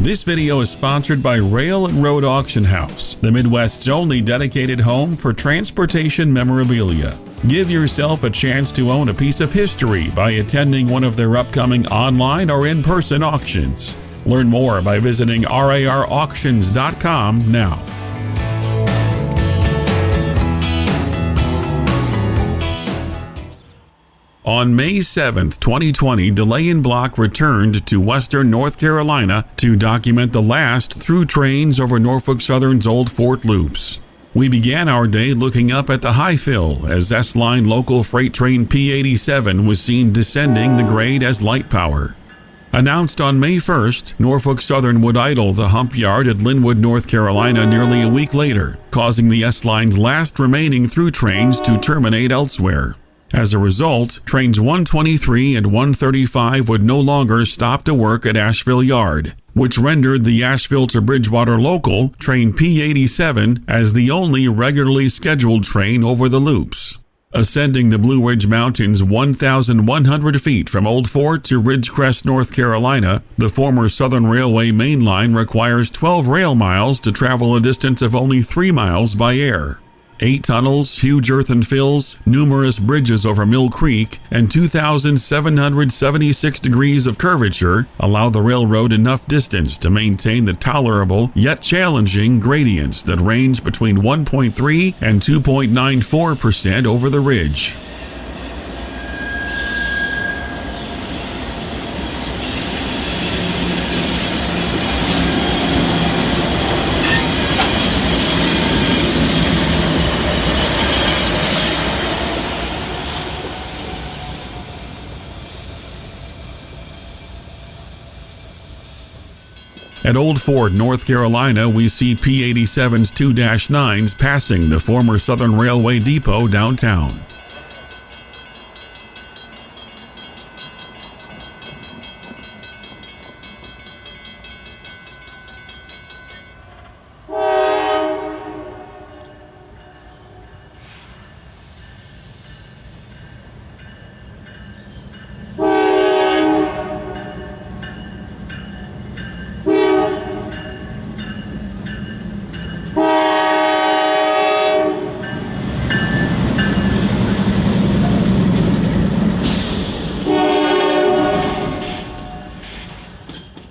This video is sponsored by Rail and Road Auction House, the Midwest's only dedicated home for transportation memorabilia. Give yourself a chance to own a piece of history by attending one of their upcoming online or in-person auctions. Learn more by visiting rarauctions.com now. On May 7, 2020, DeLay and Block returned to western North Carolina to document the last through trains over Norfolk Southern's Old Fort loops. We began our day looking up at the high fill as S-Line local freight train P87 was seen descending the grade as light power. Announced on May 1st, Norfolk Southern would idle the hump yard at Linwood, North Carolina nearly a week later, causing the S-Line's last remaining through trains to terminate elsewhere. As a result, trains 123 and 135 would no longer stop to work at Asheville Yard, which rendered the Asheville to Bridgewater local, train P87, as the only regularly scheduled train over the loops. Ascending the Blue Ridge Mountains 1,100 feet from Old Fort to Ridgecrest, North Carolina, the former Southern Railway main line requires 12 rail miles to travel a distance of only 3 miles by air. 8 tunnels, huge earthen fills, numerous bridges over Mill Creek, and 2,776 degrees of curvature allow the railroad enough distance to maintain the tolerable yet challenging gradients that range between 1.3 and 2.94% over the ridge. At Old Fort, North Carolina, we see P87's 2-9s passing the former Southern Railway depot downtown.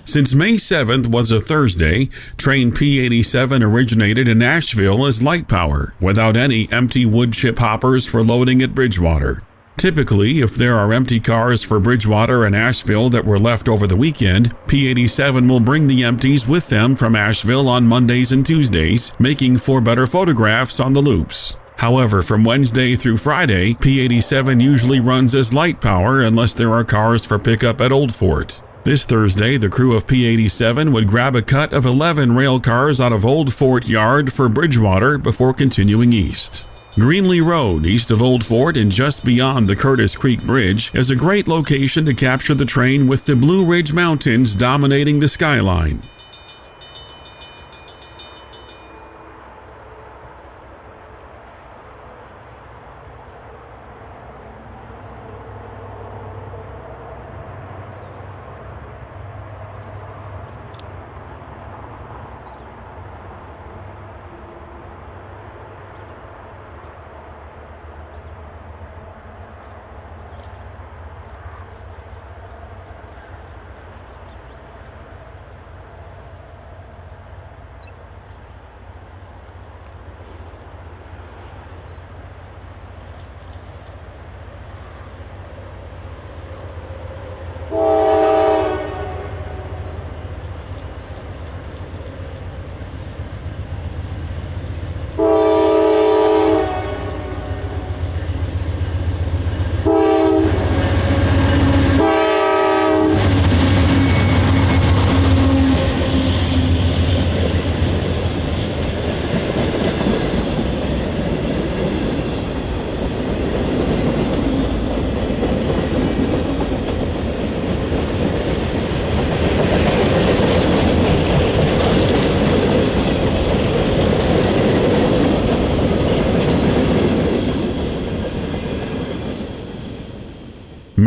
Since May 7th was a Thursday, train P87 originated in Asheville as light power, without any empty wood chip hoppers for loading at Bridgewater. Typically, if there are empty cars for Bridgewater and Asheville that were left over the weekend, P87 will bring the empties with them from Asheville on Mondays and Tuesdays, making for better photographs on the loops. However, from Wednesday through Friday, P87 usually runs as light power unless there are cars for pickup at Old Fort. This Thursday, the crew of P87 would grab a cut of 11 rail cars out of Old Fort Yard for Bridgewater before continuing east. Greenlee Road, east of Old Fort and just beyond the Curtis Creek Bridge, is a great location to capture the train with the Blue Ridge Mountains dominating the skyline.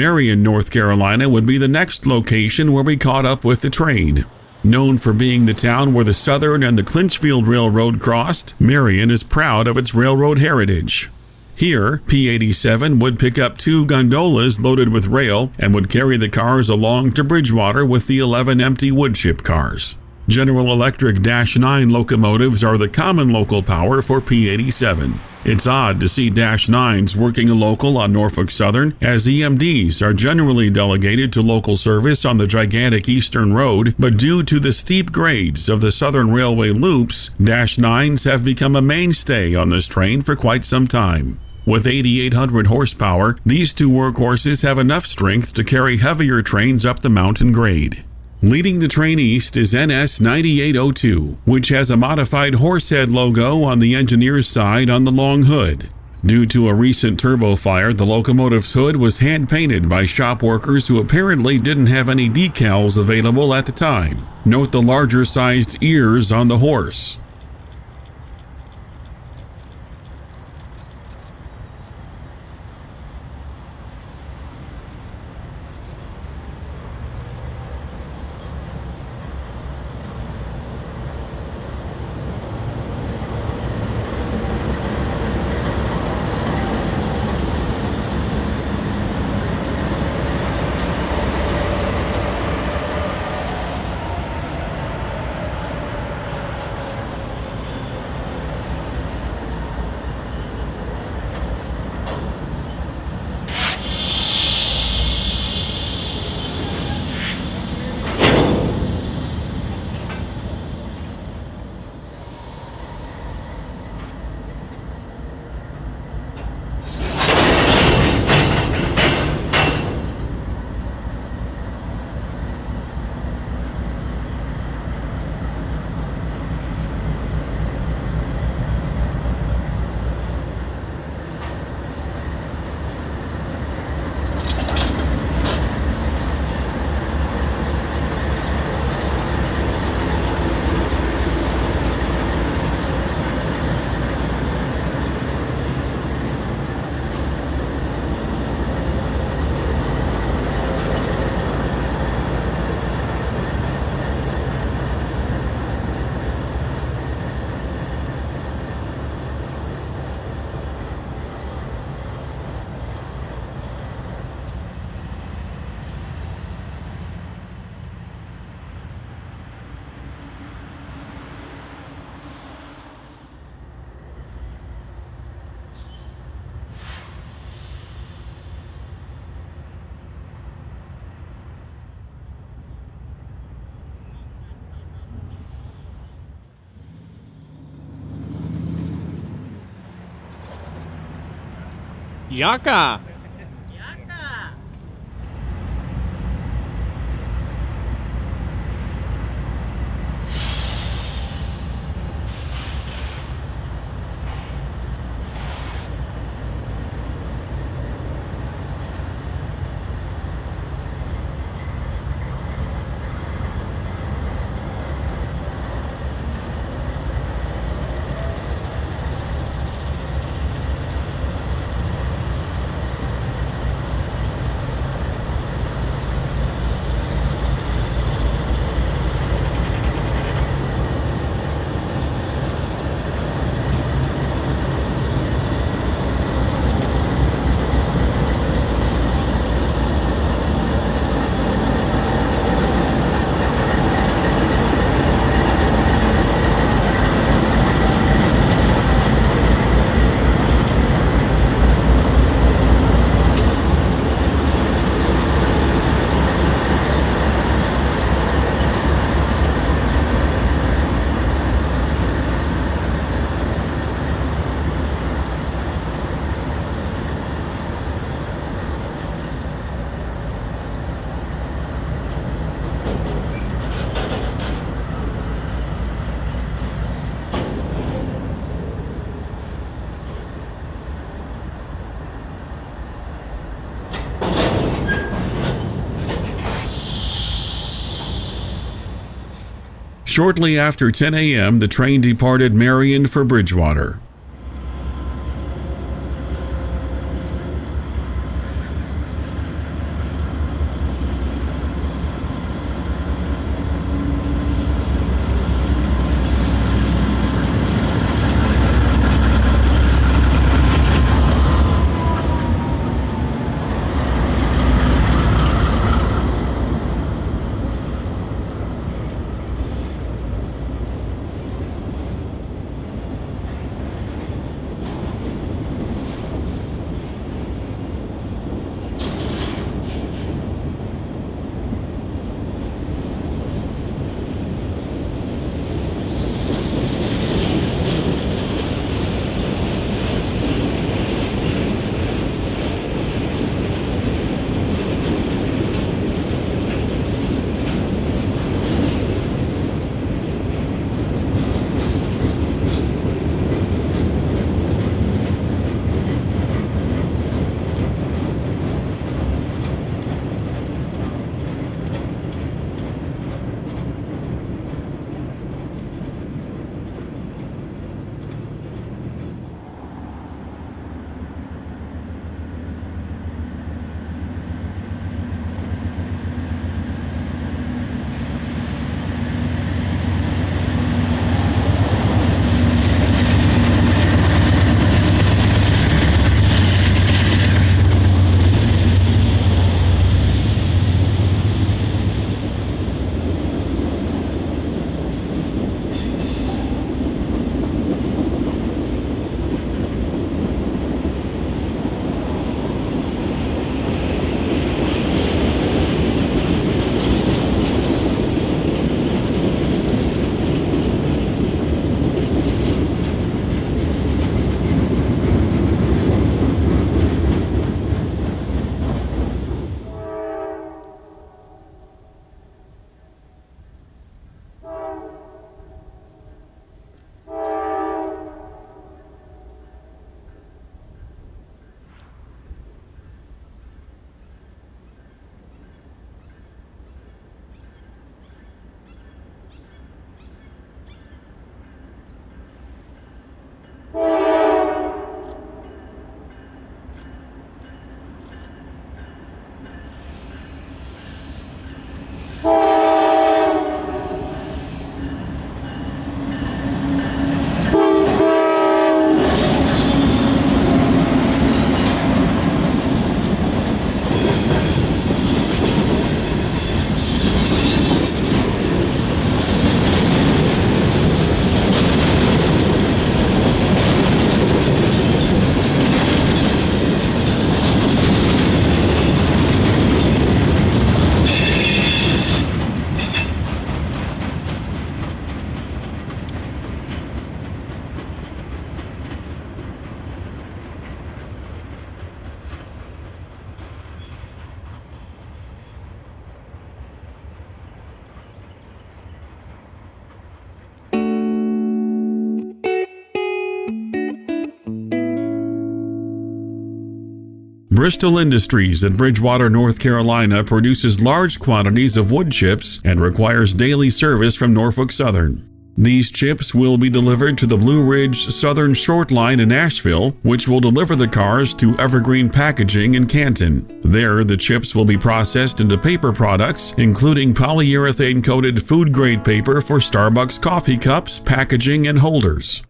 Marion, North Carolina would be the next location where we caught up with the train. Known for being the town where the Southern and the Clinchfield Railroad crossed, Marion is proud of its railroad heritage. Here, P87 would pick up 2 gondolas loaded with rail and would carry the cars along to Bridgewater with the 11 empty woodchip cars. General Electric Dash 9 locomotives are the common local power for P87. It's odd to see Dash 9s working local on Norfolk Southern, as EMDs are generally delegated to local service on the gigantic Eastern Road, but due to the steep grades of the Southern Railway loops, Dash 9s have become a mainstay on this train for quite some time. With 8,800 horsepower, these 2 workhorses have enough strength to carry heavier trains up the mountain grade. Leading the train east is NS 9802, which has a modified horsehead logo on the engineer's side on the long hood. Due to a recent turbo fire, the locomotive's hood was hand-painted by shop workers who apparently didn't have any decals available at the time. Note the larger-sized ears on the horse. Yaka! Shortly after 10 a.m., the train departed Marion for Bridgewater. Bristol Industries in Bridgewater, North Carolina produces large quantities of wood chips and requires daily service from Norfolk Southern. These chips will be delivered to the Blue Ridge Southern Short Line in Asheville, which will deliver the cars to Evergreen Packaging in Canton. There, the chips will be processed into paper products, including polyurethane-coated food-grade paper for Starbucks coffee cups, packaging, and holders.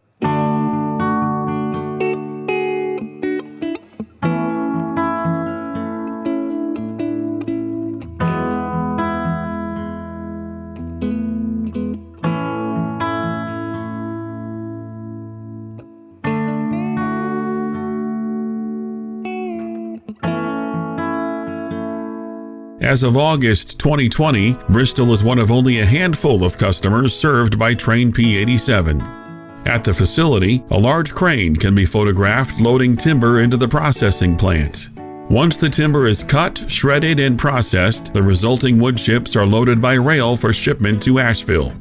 As of August 2020, Bristol is one of only a handful of customers served by Train P87. At the facility, a large crane can be photographed loading timber into the processing plant. Once the timber is cut, shredded, and processed, the resulting wood chips are loaded by rail for shipment to Asheville.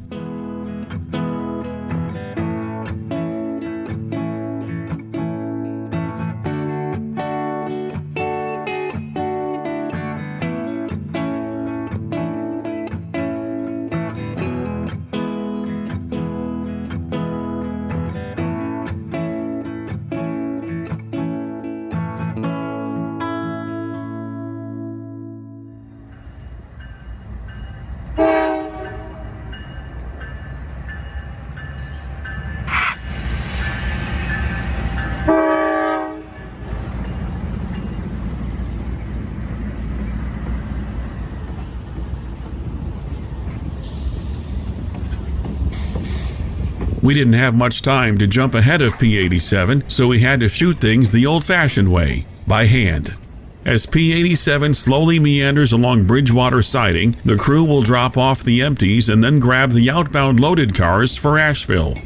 We didn't have much time to jump ahead of P87, so we had to shoot things the old-fashioned way, by hand. As P87 slowly meanders along Bridgewater siding, the crew will drop off the empties and then grab the outbound loaded cars for Asheville.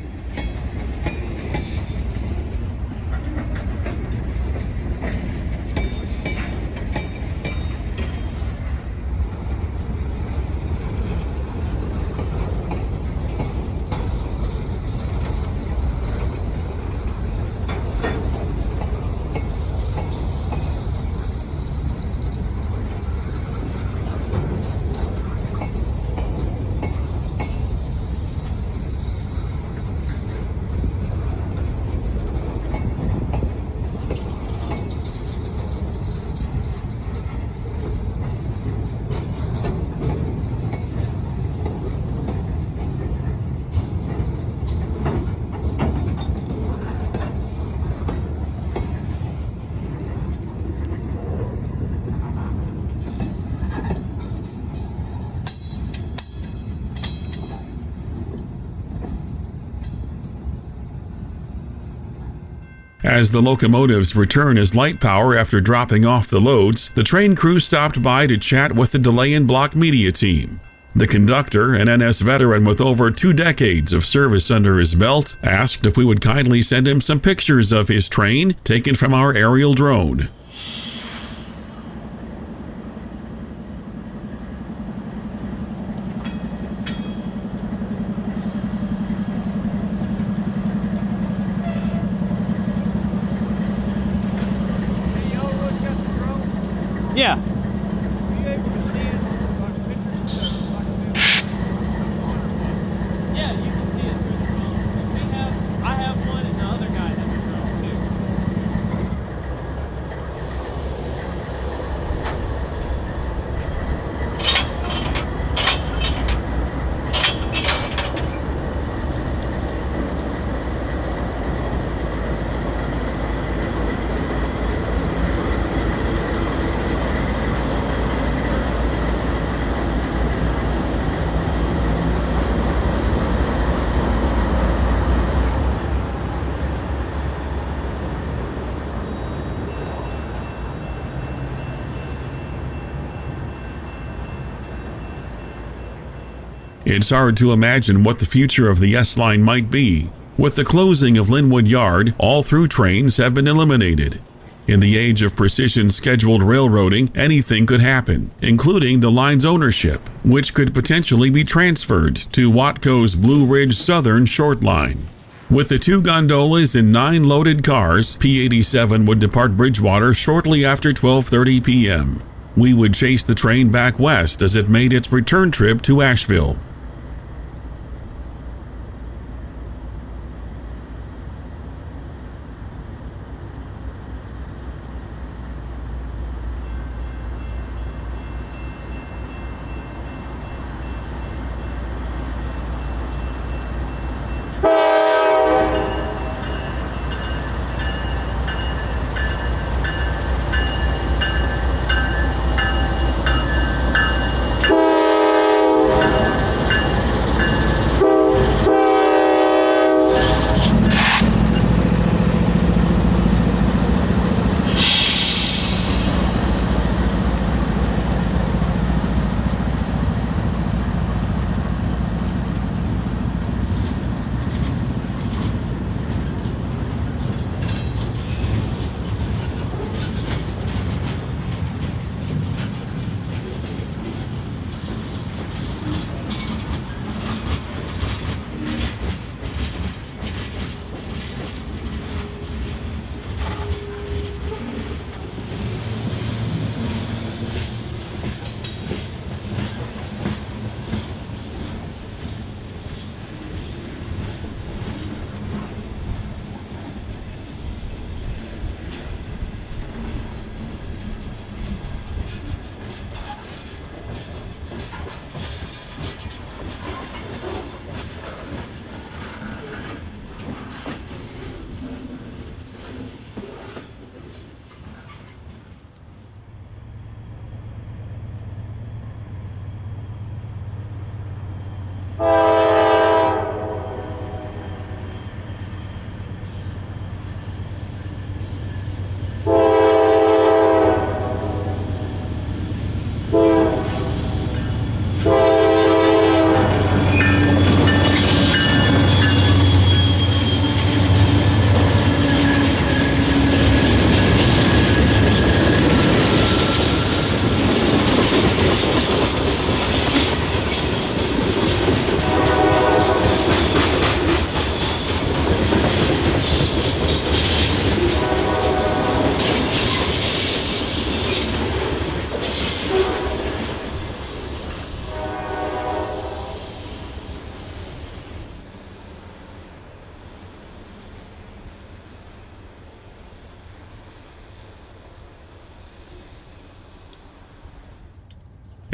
As the locomotives return as light power after dropping off the loads, the train crew stopped by to chat with the Delay and Block media team. The conductor, an NS veteran with over 2 decades of service under his belt, asked if we would kindly send him some pictures of his train taken from our aerial drone. Yeah. Yeah, you can see it through the phone. I have one and the other guy has a drone too. It's hard to imagine what the future of the S-Line might be. With the closing of Linwood Yard, all through trains have been eliminated. In the age of precision scheduled railroading, anything could happen, including the line's ownership, which could potentially be transferred to Watco's Blue Ridge Southern Short Line. With the 2 gondolas and 9 loaded cars, P-87 would depart Bridgewater shortly after 12:30 p.m. We would chase the train back west as it made its return trip to Asheville.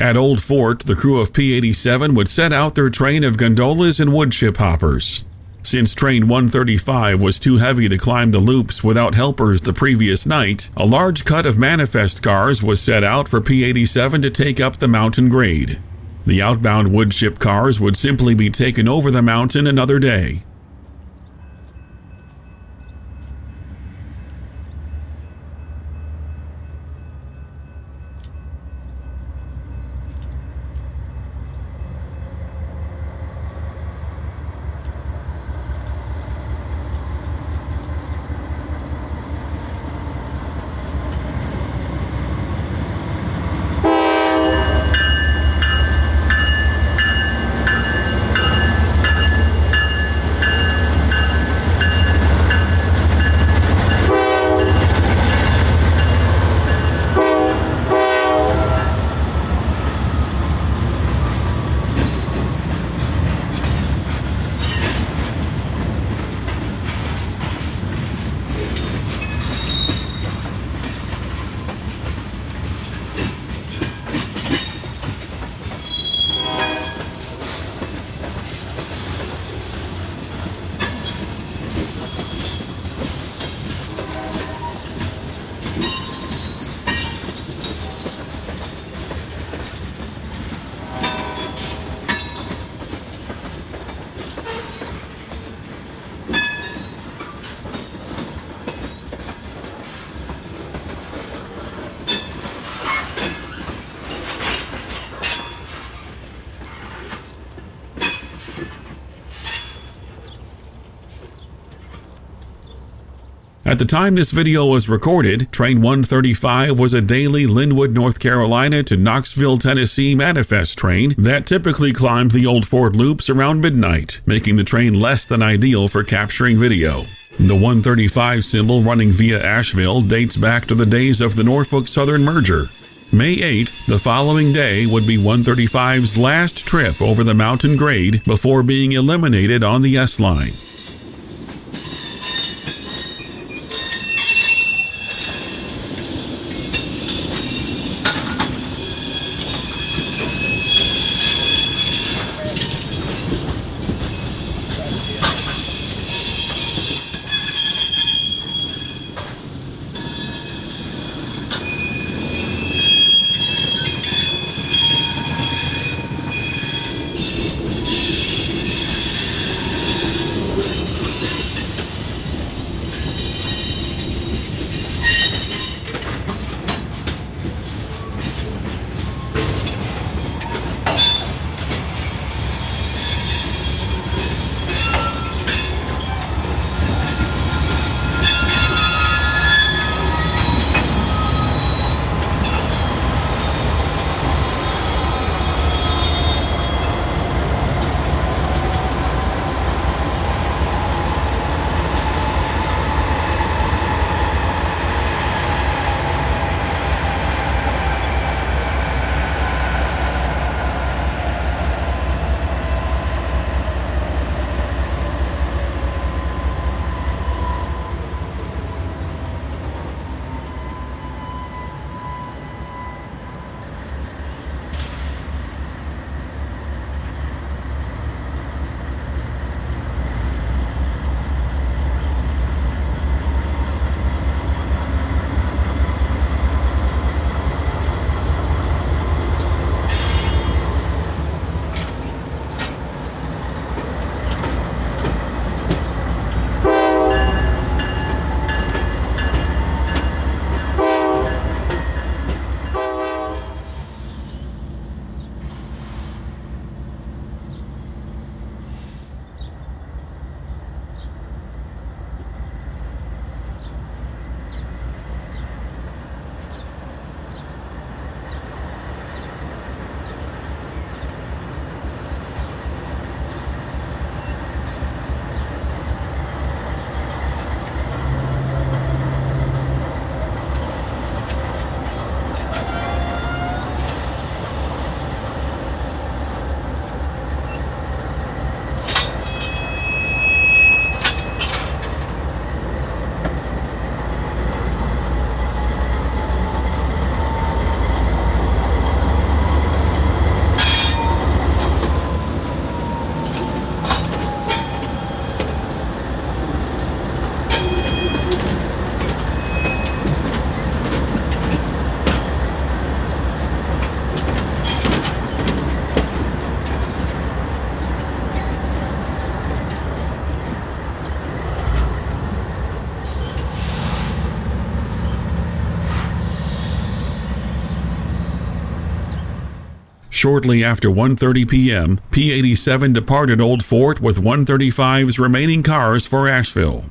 At Old Fort, the crew of P-87 would set out their train of gondolas and woodchip hoppers. Since train 135 was too heavy to climb the loops without helpers the previous night, a large cut of manifest cars was set out for P-87 to take up the mountain grade. The outbound woodchip cars would simply be taken over the mountain another day. At the time this video was recorded, Train 135 was a daily Linwood, North Carolina to Knoxville, Tennessee manifest train that typically climbed the Old Fort Loops around midnight, making the train less than ideal for capturing video. The 135 symbol running via Asheville dates back to the days of the Norfolk Southern merger. May 8th, the following day, would be 135's last trip over the mountain grade before being eliminated on the S-line. Shortly after 1:30 p.m., P-87 departed Old Fort with 135's remaining cars for Asheville.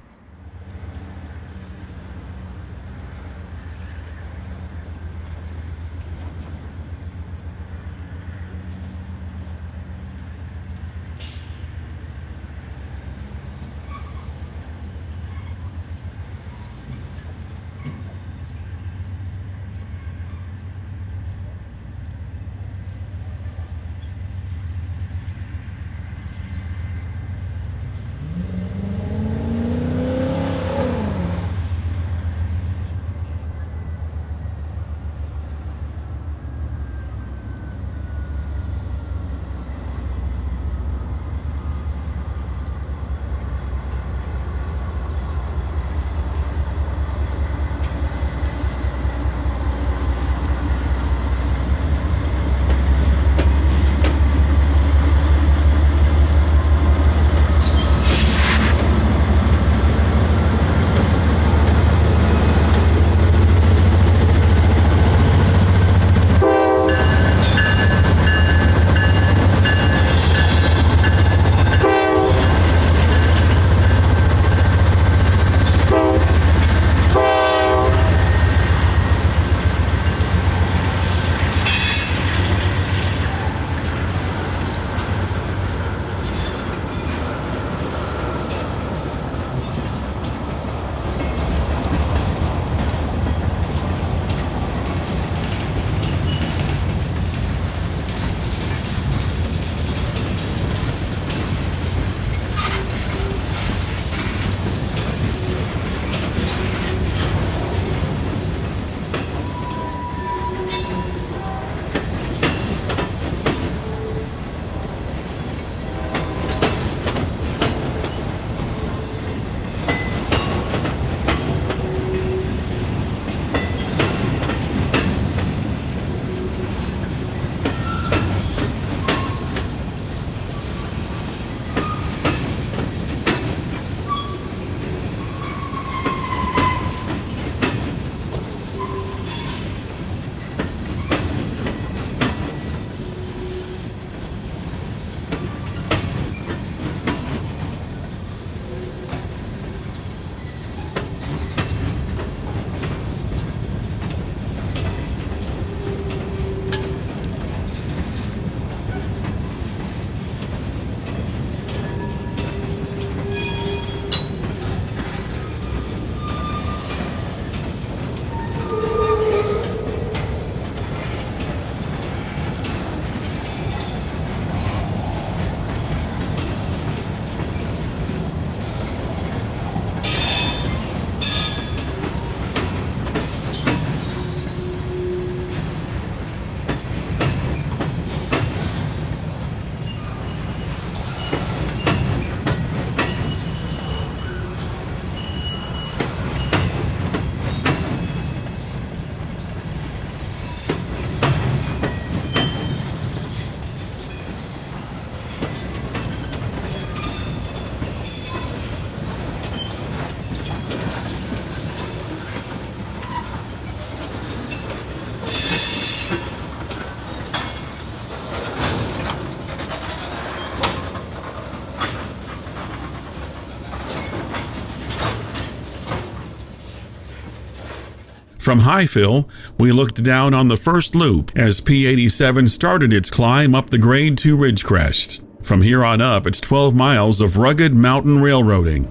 From Highfill, we looked down on the first loop as P87 started its climb up the grade to Ridgecrest. From here on up, it's 12 miles of rugged mountain railroading.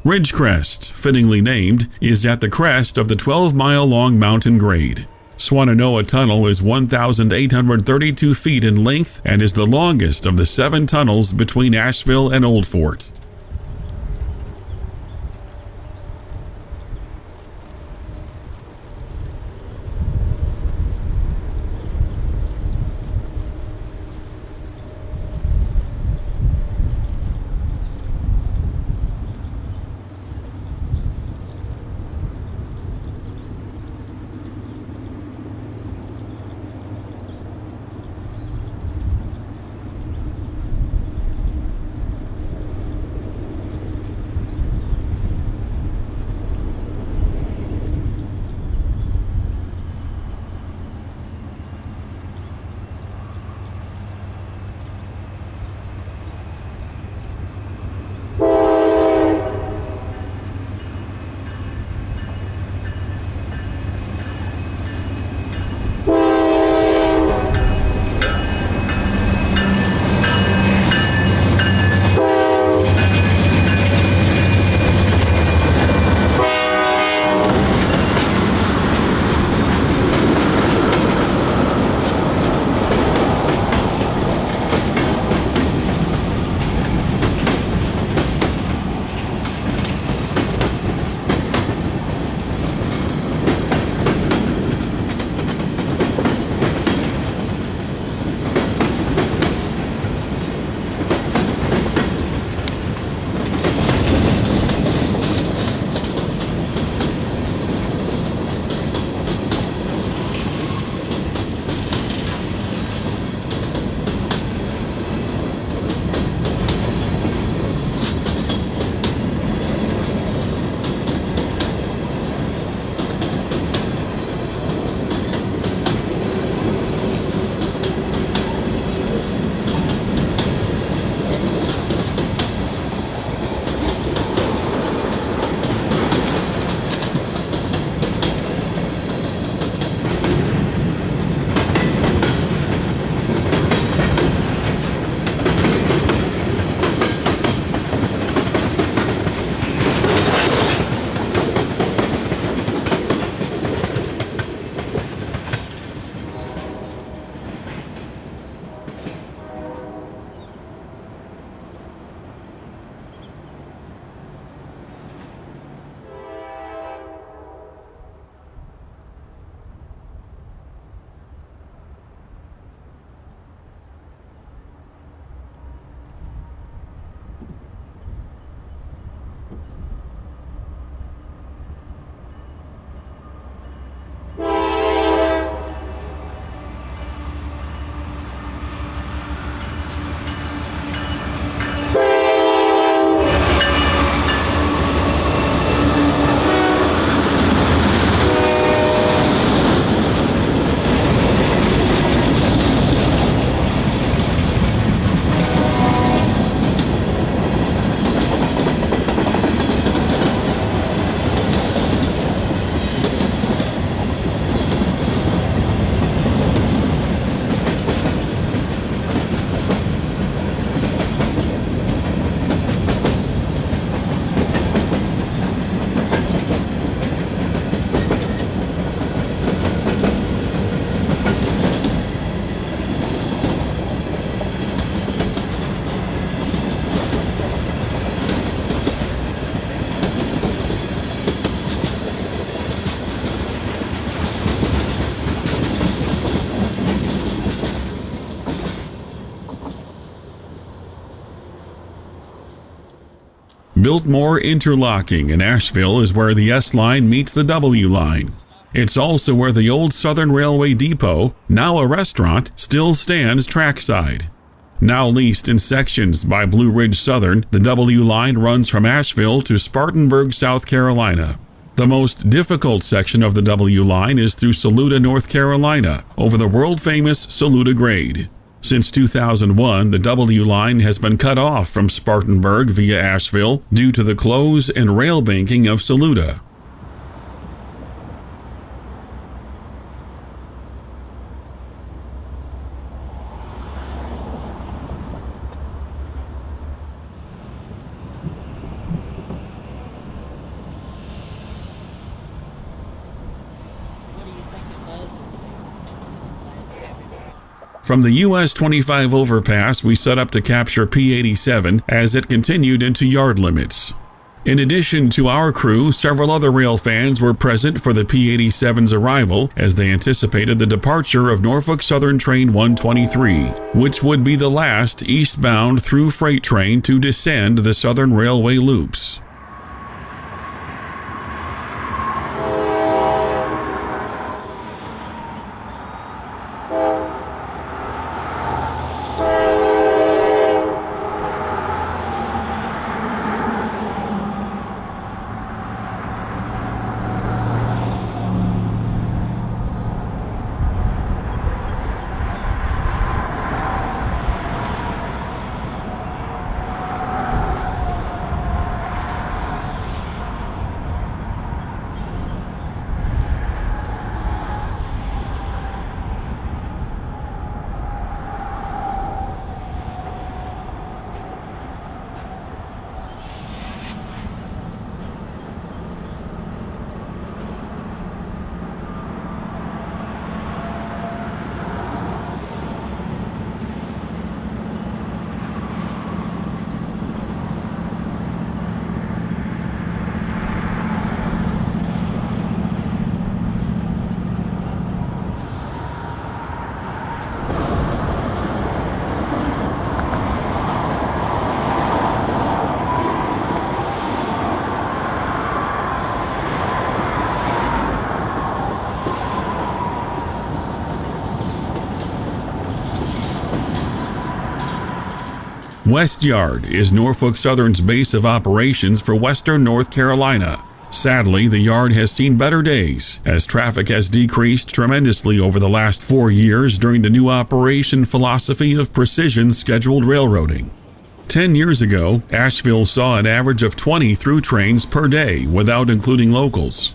Ridgecrest, fittingly named, is at the crest of the 12-mile-long mountain grade. Swannanoa Tunnel is 1,832 feet in length and is the longest of the 7 tunnels between Asheville and Old Fort. Biltmore Interlocking in Asheville is where the S line meets the W line. It's also where the old Southern Railway depot, now a restaurant, still stands trackside. Now leased in sections by Blue Ridge Southern, the W line runs from Asheville to Spartanburg, South Carolina. The most difficult section of the W line is through Saluda, North Carolina, over the world-famous Saluda Grade. Since 2001, the W line has been cut off from Spartanburg via Asheville due to the close and rail banking of Saluda. From the US 25 overpass, we set up to capture P87 as it continued into yard limits. In addition to our crew, several other rail fans were present for the P87's arrival as they anticipated the departure of Norfolk Southern Train 123, which would be the last eastbound through freight train to descend the Southern Railway loops. West Yard is Norfolk Southern's base of operations for western North Carolina. Sadly, the yard has seen better days, as traffic has decreased tremendously over the last 4 years during the new operation philosophy of precision scheduled railroading. 10 years ago, Asheville saw an average of 20 through trains per day without including locals.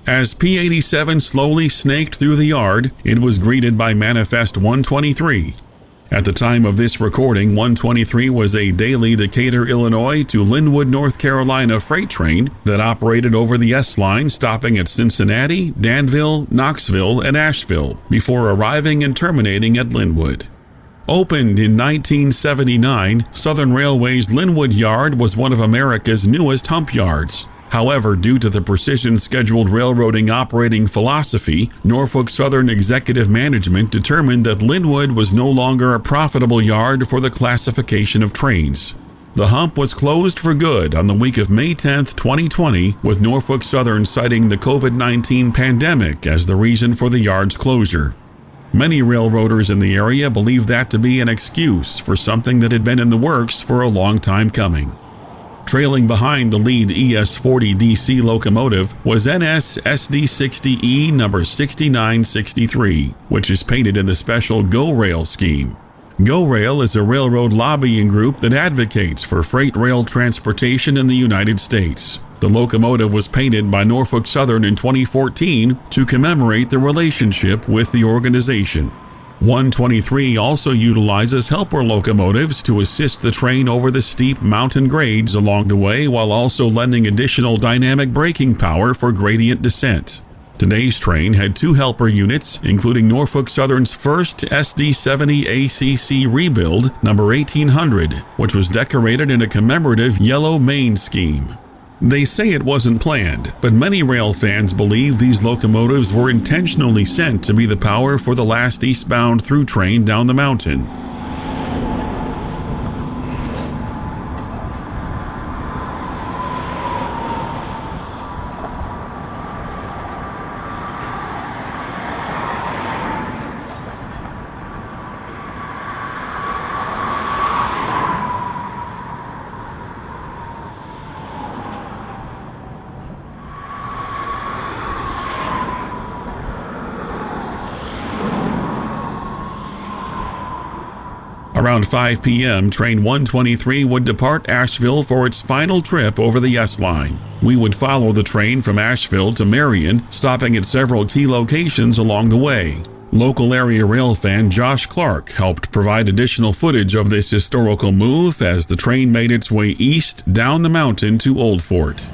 As P87 slowly snaked through the yard, it was greeted by Manifest 123. At the time of this recording, 123 was a daily Decatur, Illinois to Linwood, North Carolina freight train that operated over the S line, stopping at Cincinnati, Danville, Knoxville, and Asheville before arriving and terminating at Linwood. Opened in 1979, Southern Railway's Linwood Yard was one of America's newest hump yards. However, due to the precision scheduled railroading operating philosophy, Norfolk Southern executive management determined that Linwood was no longer a profitable yard for the classification of trains. The hump was closed for good on the week of May 10, 2020, with Norfolk Southern citing the COVID-19 pandemic as the reason for the yard's closure. Many railroaders in the area believe that to be an excuse for something that had been in the works for a long time coming. Trailing behind the lead ES40 DC locomotive was NS SD60E number 6963, which is painted in the special Go Rail scheme. Go Rail is a railroad lobbying group that advocates for freight rail transportation in the United States. The locomotive was painted by Norfolk Southern in 2014 to commemorate the relationship with the organization. 123 also utilizes helper locomotives to assist the train over the steep mountain grades along the way, while also lending additional dynamic braking power for gradient descent. Today's train had 2 helper units, including Norfolk Southern's first SD70 ACC rebuild, number 1800, which was decorated in a commemorative yellow main scheme. They say it wasn't planned, but many rail fans believe these locomotives were intentionally sent to be the power for the last eastbound through train down the mountain. Around 5 p.m., train 123 would depart Asheville for its final trip over the S line. We would follow the train from Asheville to Marion, stopping at several key locations along the way. Local area rail fan Josh Clark helped provide additional footage of this historical move as the train made its way east down the mountain to Old Fort.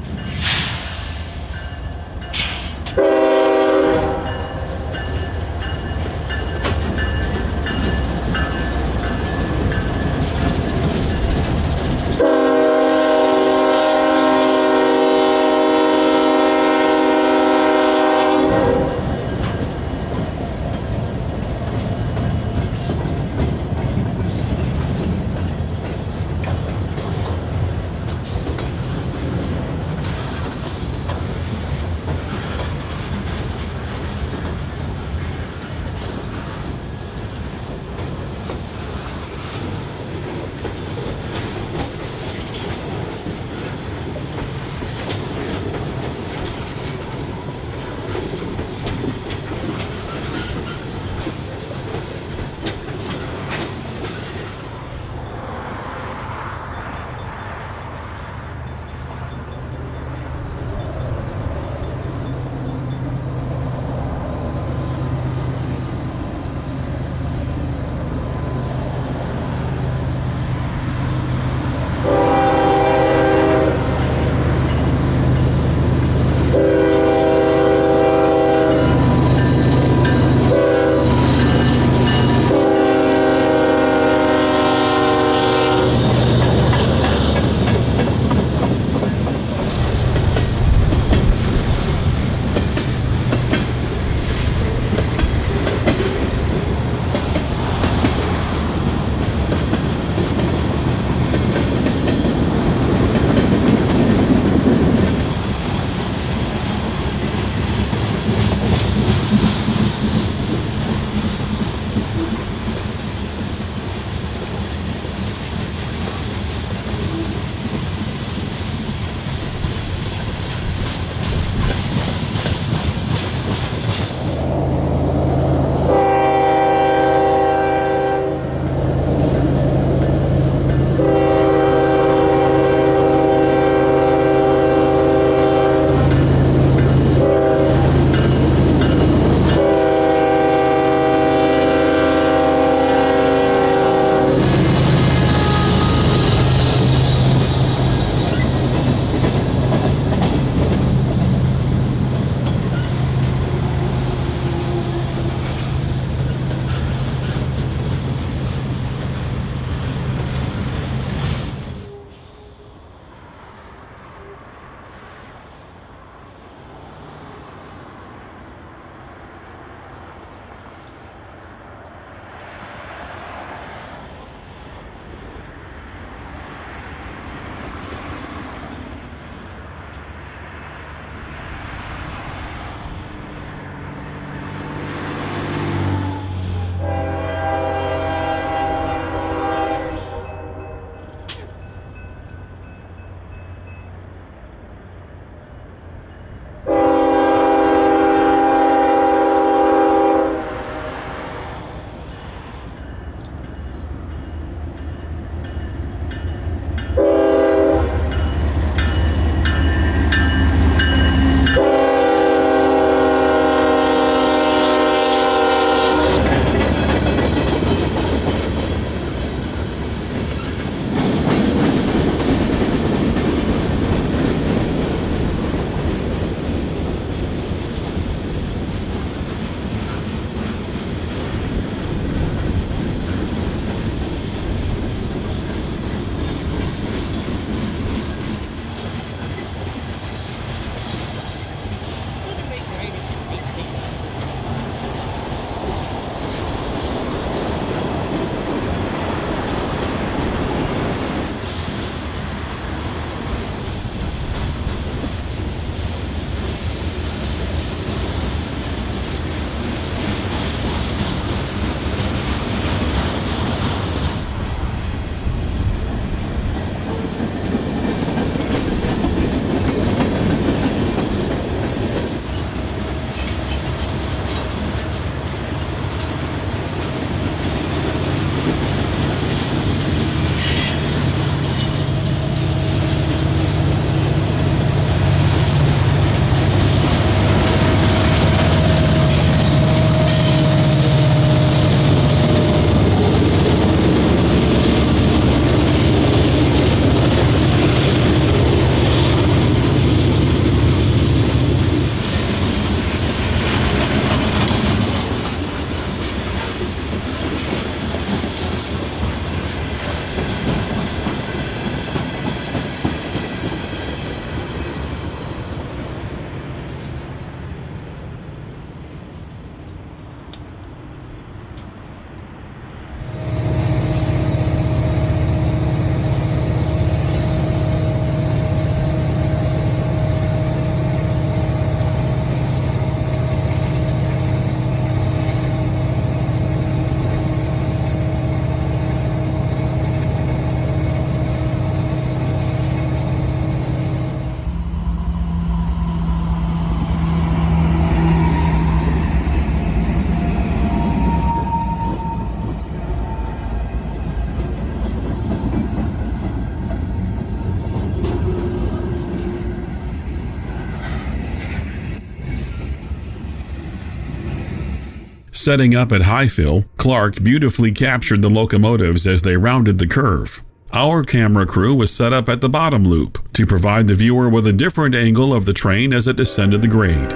Setting up at Highfill, Clark beautifully captured the locomotives as they rounded the curve. Our camera crew was set up at the bottom loop to provide the viewer with a different angle of the train as it descended the grade.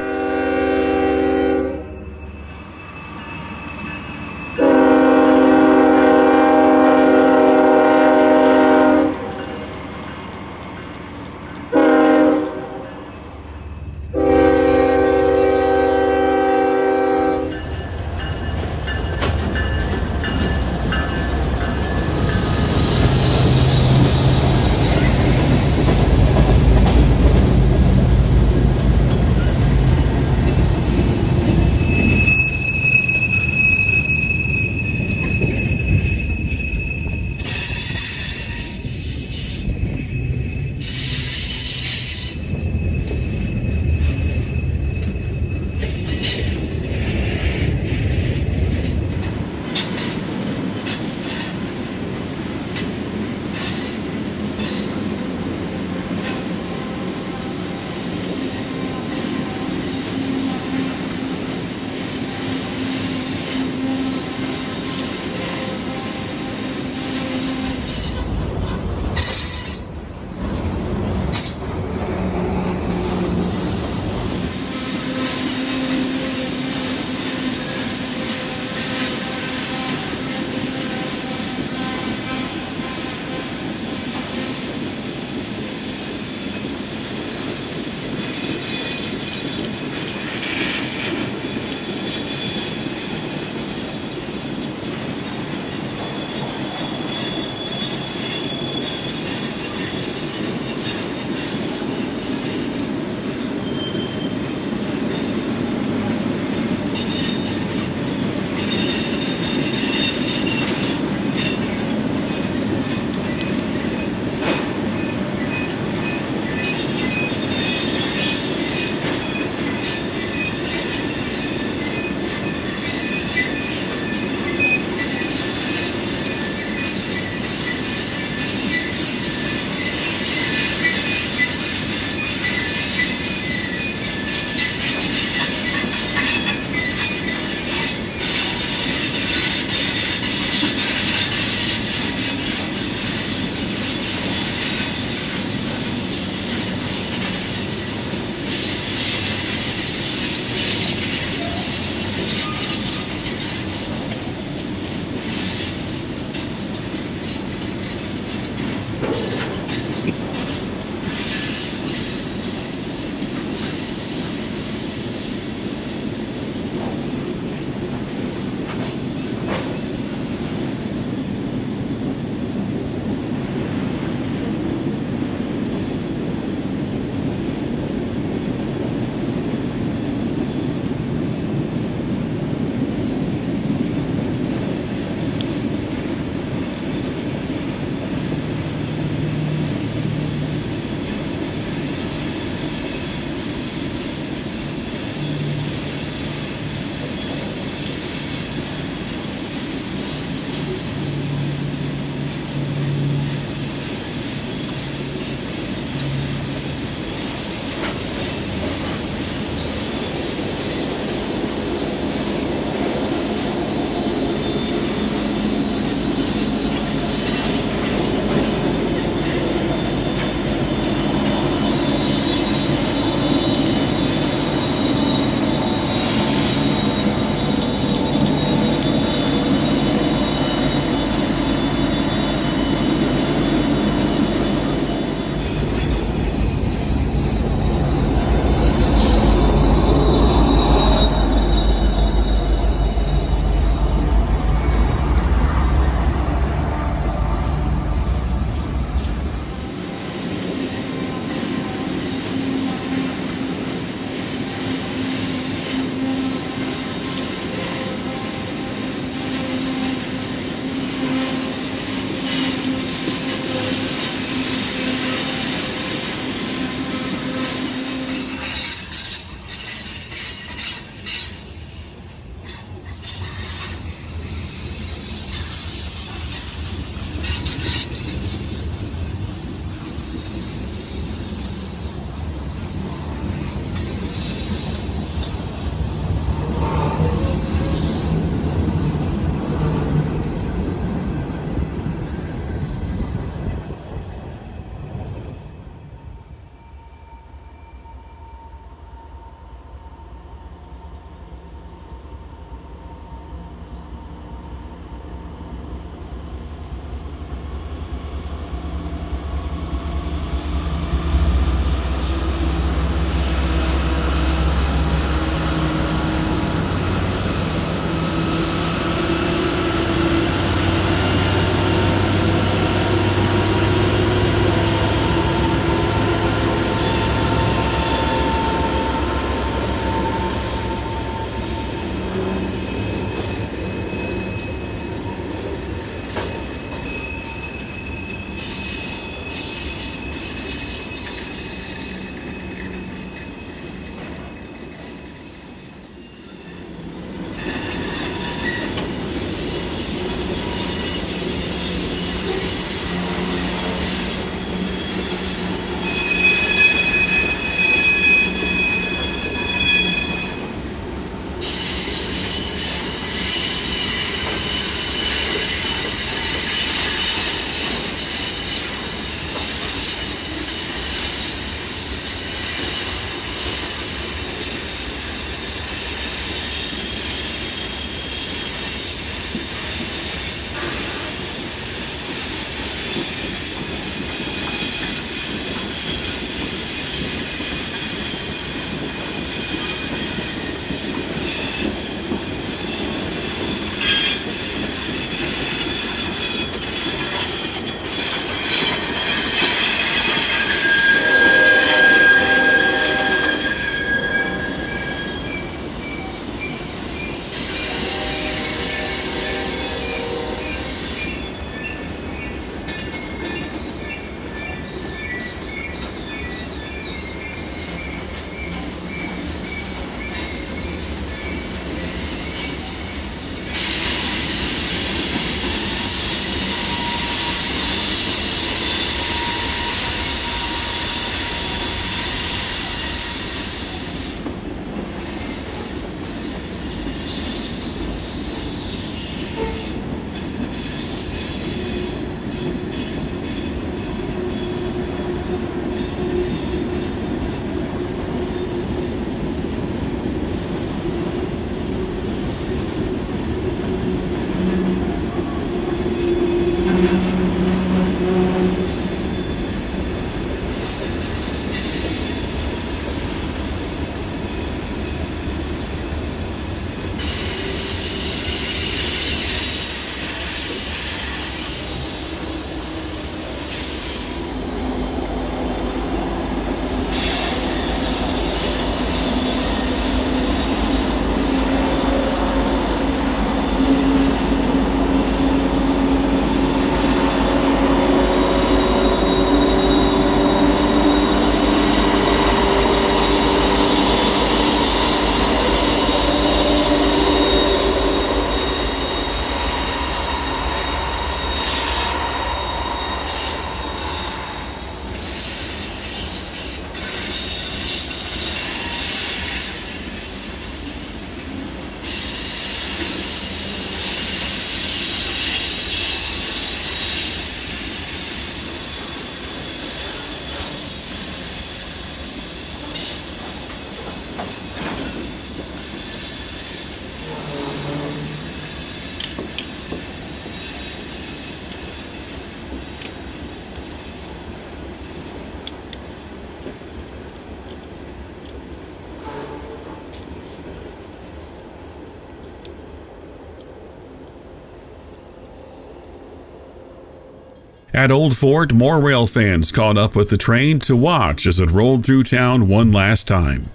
At Old Fort, more rail fans caught up with the train to watch as it rolled through town one last time.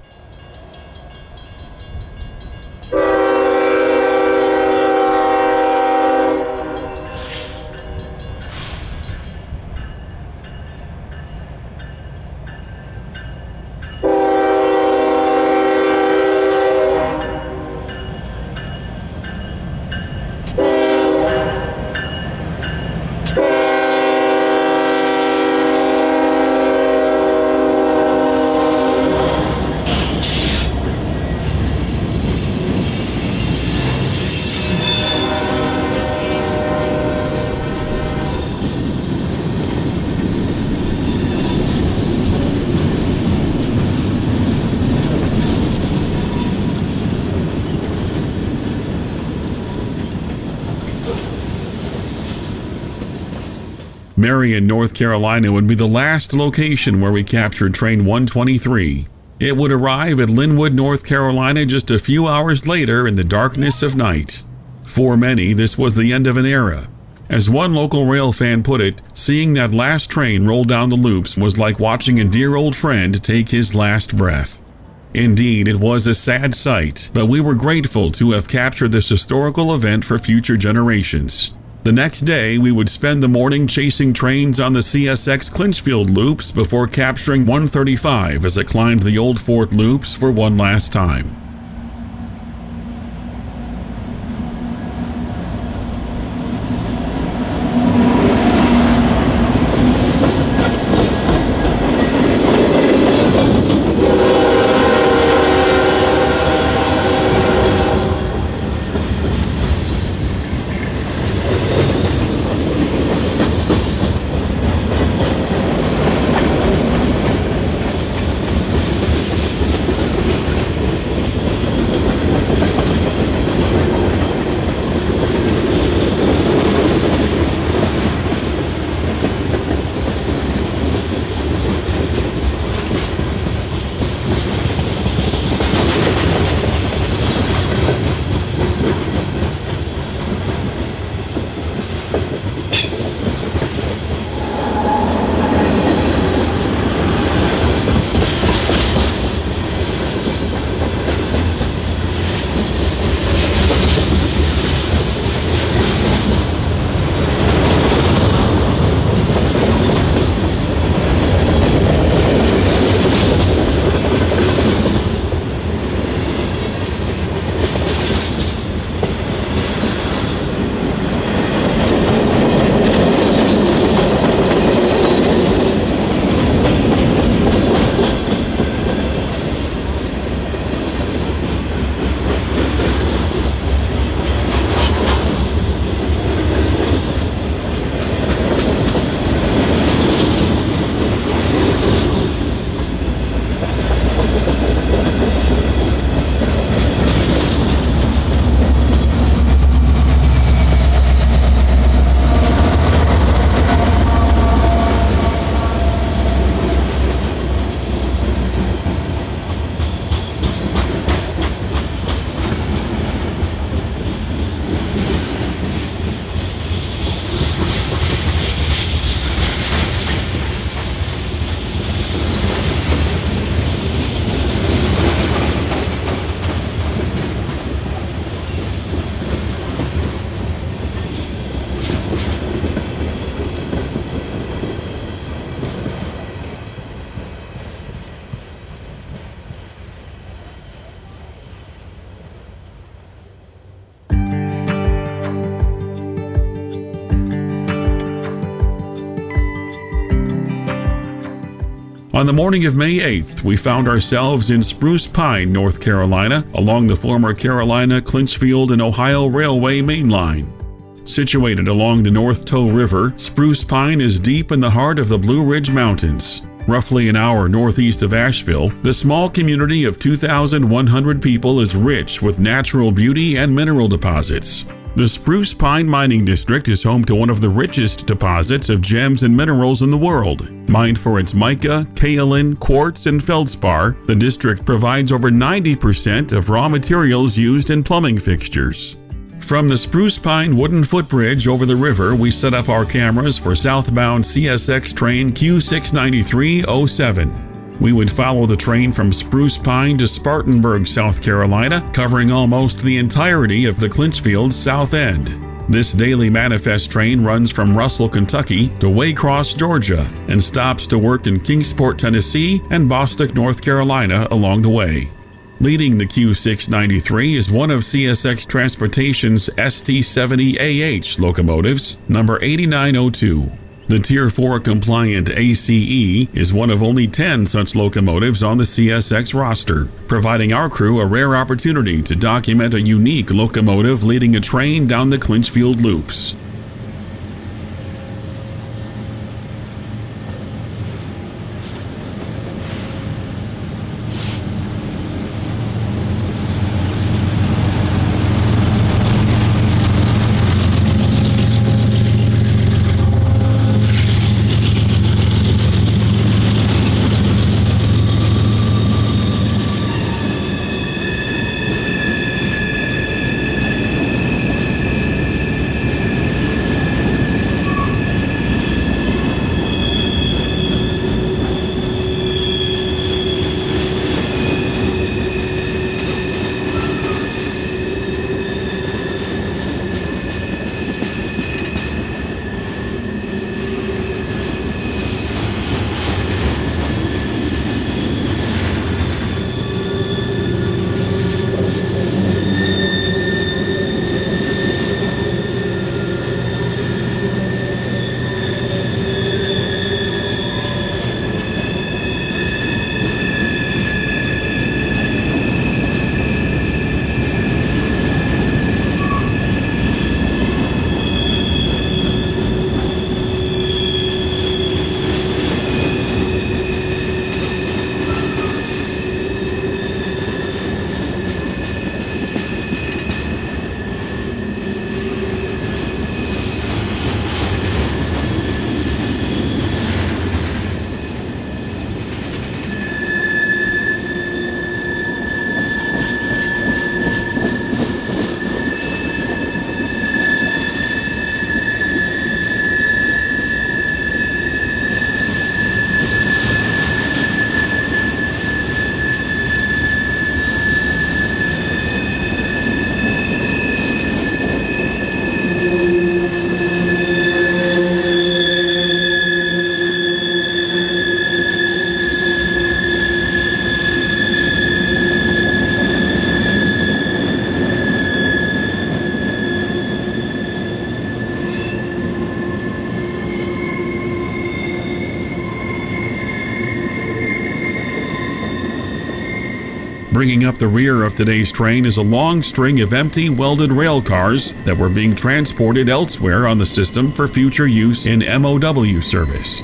Marion, North Carolina would be the last location where we captured train 123. It would arrive at Linwood, North Carolina just a few hours later in the darkness of night. For many, this was the end of an era. As one local rail fan put it, seeing that last train roll down the loops was like watching a dear old friend take his last breath. Indeed, it was a sad sight, but we were grateful to have captured this historical event for future generations. The next day, we would spend the morning chasing trains on the CSX Clinchfield loops before capturing 135 as it climbed the Old Fort loops for one last time. On the morning of May 8th, we found ourselves in Spruce Pine, North Carolina, along the former Carolina, Clinchfield, and Ohio Railway main line. Situated along the North Toe River, Spruce Pine is deep in the heart of the Blue Ridge Mountains. Roughly an hour northeast of Asheville, the small community of 2,100 people is rich with natural beauty and mineral deposits. The Spruce Pine Mining District is home to one of the richest deposits of gems and minerals in the world. Mined for its mica, kaolin, quartz, and feldspar, the district provides over 90% of raw materials used in plumbing fixtures. From the Spruce Pine wooden footbridge over the river, we set up our cameras for southbound CSX train Q69307. We would follow the train from Spruce Pine to Spartanburg, South Carolina, covering almost the entirety of the Clinchfield south end. This daily manifest train runs from Russell, Kentucky to Waycross, Georgia, and stops to work in Kingsport, Tennessee and Bostic, North Carolina along the way. Leading the Q693 is one of CSX Transportation's ST70AH locomotives, number 8902. The Tier 4 compliant ACE is one of only 10 such locomotives on the CSX roster, providing our crew a rare opportunity to document a unique locomotive leading a train down the Clinchfield loops. Bringing up the rear of today's train is a long string of empty welded rail cars that were being transported elsewhere on the system for future use in MOW service.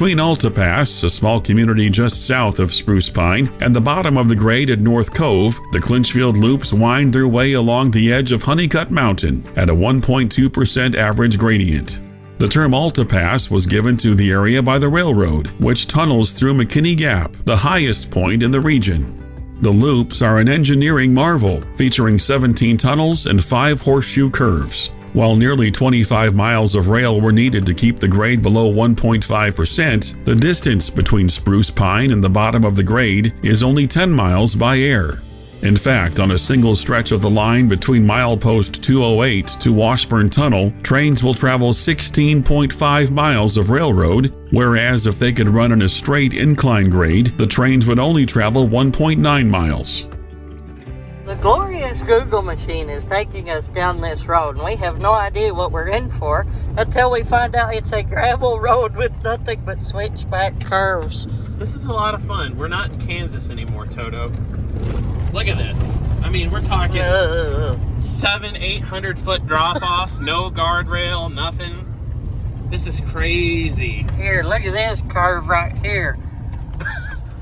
Between Alta Pass, a small community just south of Spruce Pine, and the bottom of the grade at North Cove, the Clinchfield loops wind their way along the edge of Honeycutt Mountain at a 1.2% average gradient. The term Alta Pass was given to the area by the railroad, which tunnels through McKinney Gap, the highest point in the region. The loops are an engineering marvel, featuring 17 tunnels and 5 horseshoe curves. While nearly 25 miles of rail were needed to keep the grade below 1.5%, the distance between Spruce Pine and the bottom of the grade is only 10 miles by air. In fact, on a single stretch of the line between milepost 208 to Washburn Tunnel, trains will travel 16.5 miles of railroad, whereas if they could run in a straight incline grade, the trains would only travel 1.9 miles. The glorious Google machine is taking us down this road, and we have no idea what we're in for until we find out it's a gravel road with nothing but switchback curves. This is a lot of fun. We're not in Kansas anymore, Toto. Look at this. I mean, we're talking 700-800 foot drop off, no guardrail, nothing. This is crazy. Here, look at this curve right here.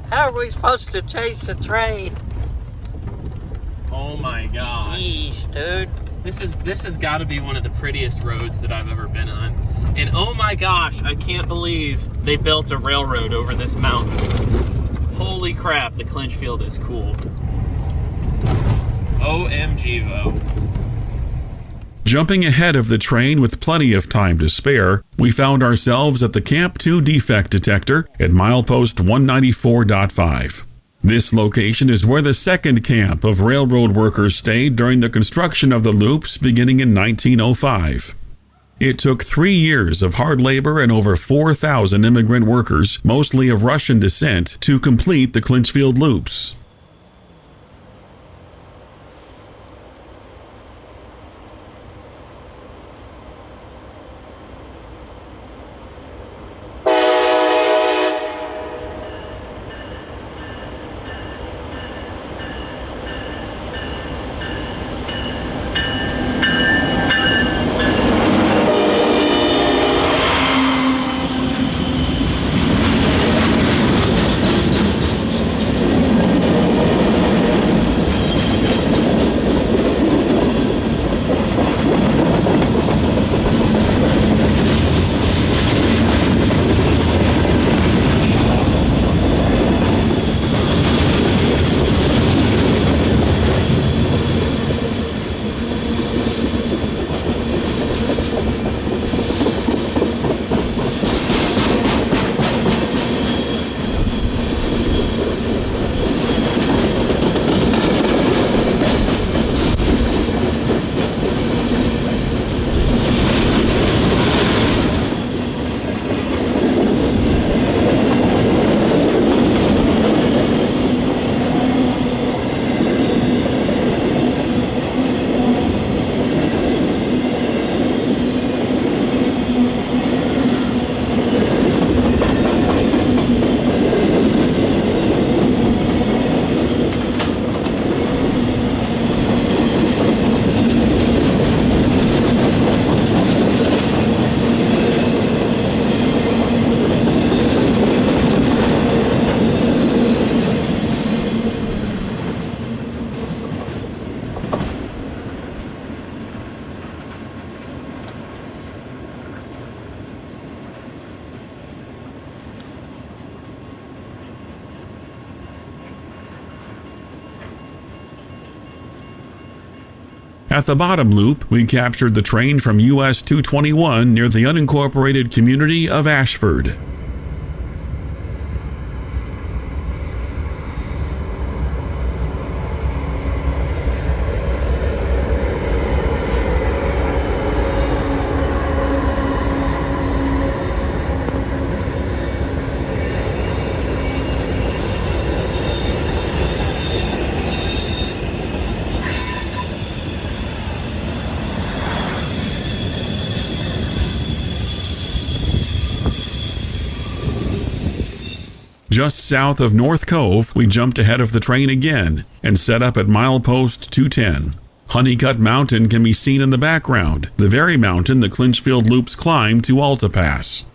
How are we supposed to chase a train? Oh my god. Jeez, dude. This has got to be one of the prettiest roads that I've ever been on. And oh my gosh, I can't believe they built a railroad over this mountain. Holy crap, the Clinchfield is cool. OMG, Vo. Jumping ahead of the train with plenty of time to spare, we found ourselves at the Camp 2 defect detector at milepost 194.5. This location is where the second camp of railroad workers stayed during the construction of the loops beginning in 1905. It took 3 years of hard labor and over 4,000 immigrant workers, mostly of Russian descent, to complete the Clinchfield loops. At the bottom loop, we captured the train from US 221 near the unincorporated community of Ashford. Just south of North Cove, we jumped ahead of the train again and set up at milepost 210. Honeycutt Mountain can be seen in the background, the very mountain the Clinchfield loops climb to Alta Pass.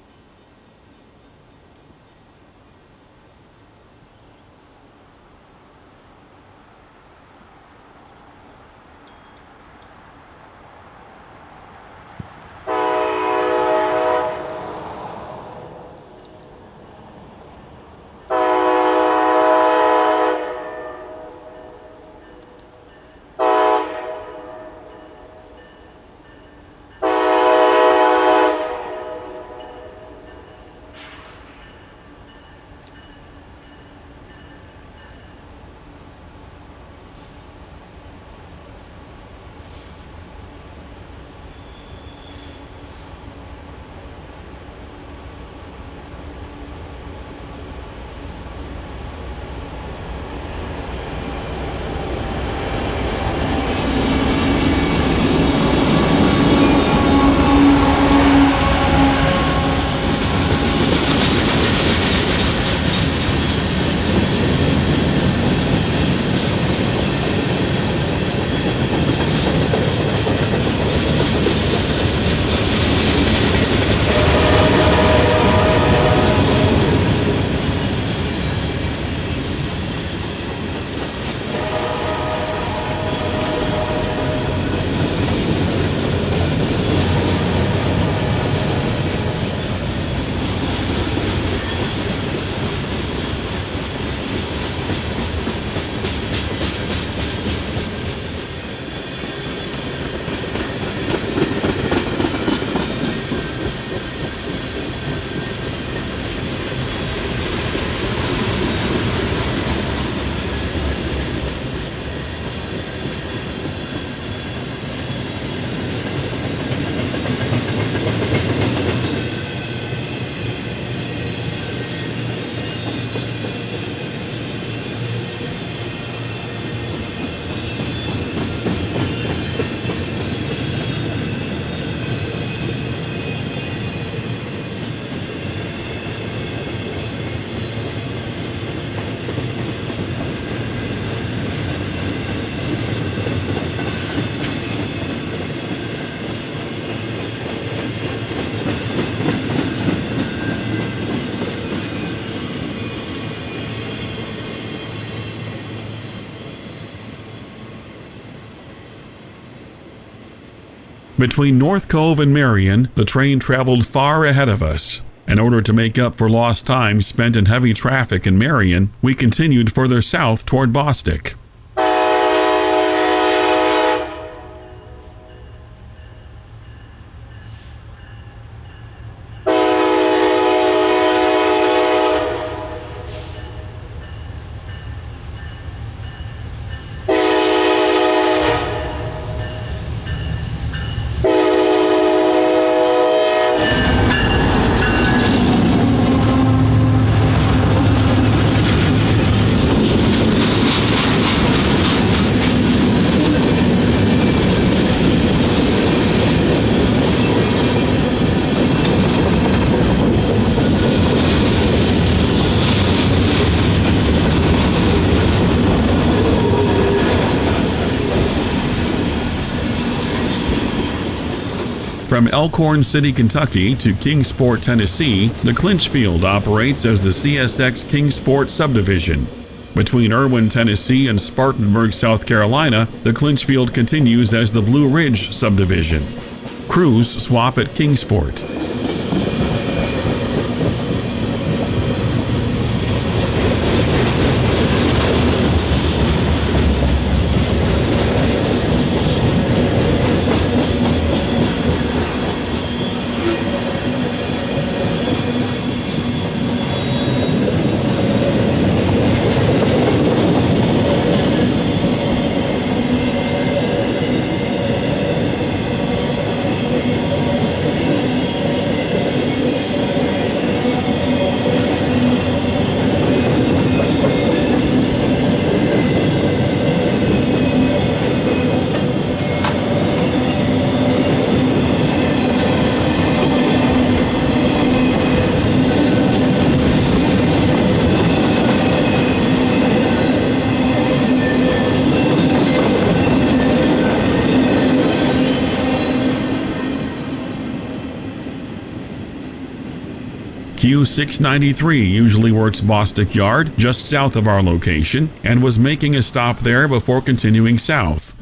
Between North Cove and Marion, the train traveled far ahead of us. In order to make up for lost time spent in heavy traffic in Marion, we continued further south toward Bostic. From Elkhorn City, Kentucky to Kingsport, Tennessee, the Clinchfield operates as the CSX Kingsport subdivision. Between Erwin, Tennessee and Spartanburg, South Carolina, the Clinchfield continues as the Blue Ridge subdivision. Crews swap at Kingsport. Q693 usually works Bostic Yard just south of our location and was making a stop there before continuing south.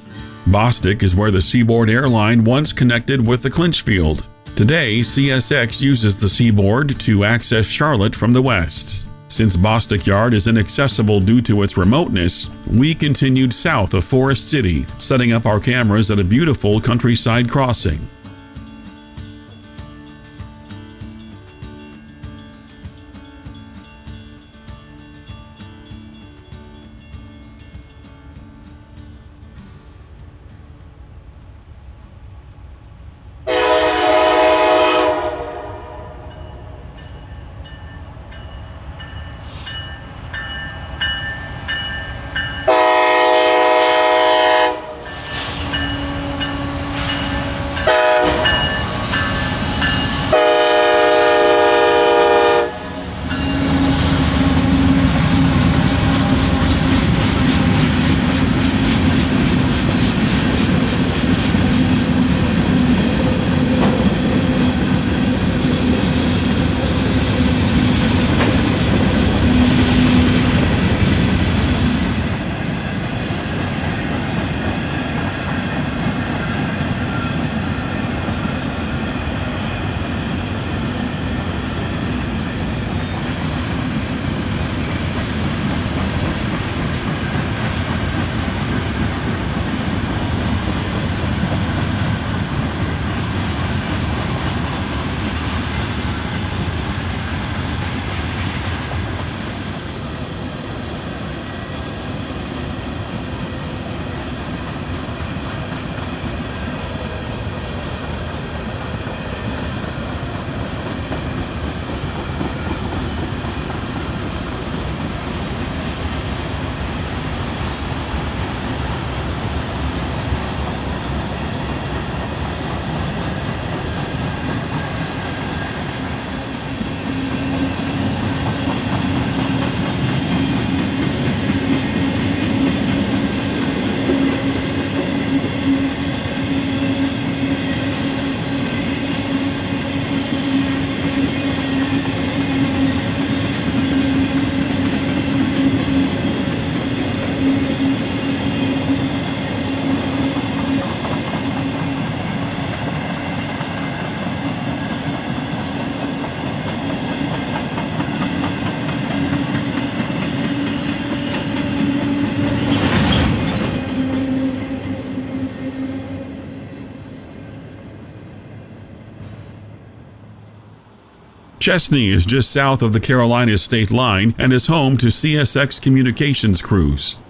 Bostic is where the Seaboard Airline once connected with the Clinchfield. Today, CSX uses the Seaboard to access Charlotte from the west. Since Bostic Yard is inaccessible due to its remoteness, we continued south of Forest City, setting up our cameras at a beautiful countryside crossing. Chesney is just south of the Carolina state line and is home to CSX communications crews.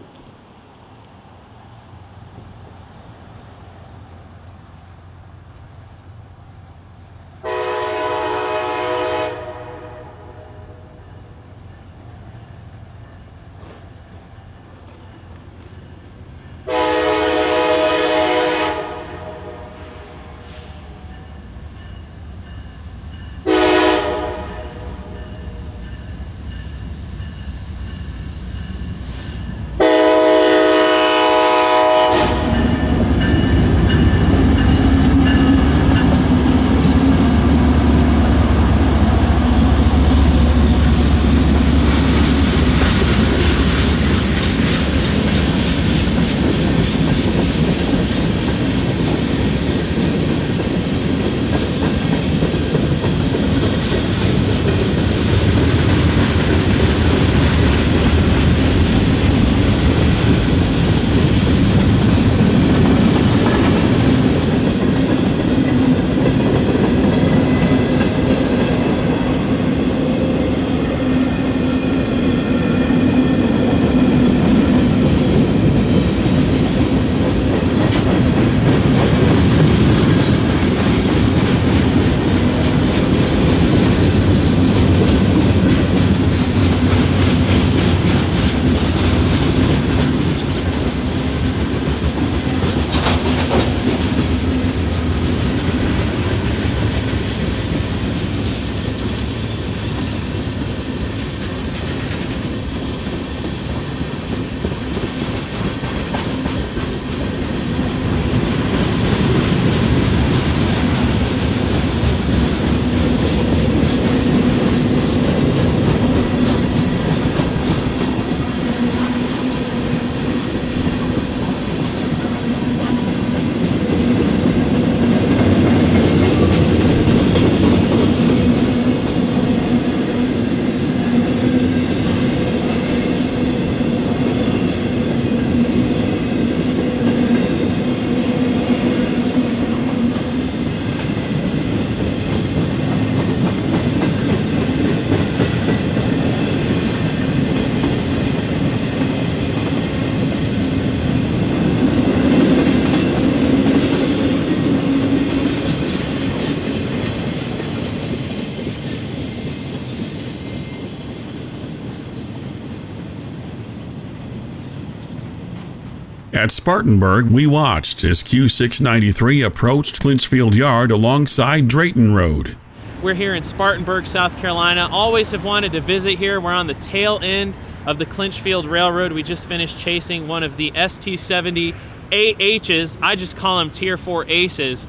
At Spartanburg, we watched as Q693 approached Clinchfield Yard alongside Drayton Road. We're here in Spartanburg, South Carolina. Always have wanted to visit here. We're on the tail end of the Clinchfield Railroad. We just finished chasing one of the ST70 AHs. I just call them Tier 4 aces.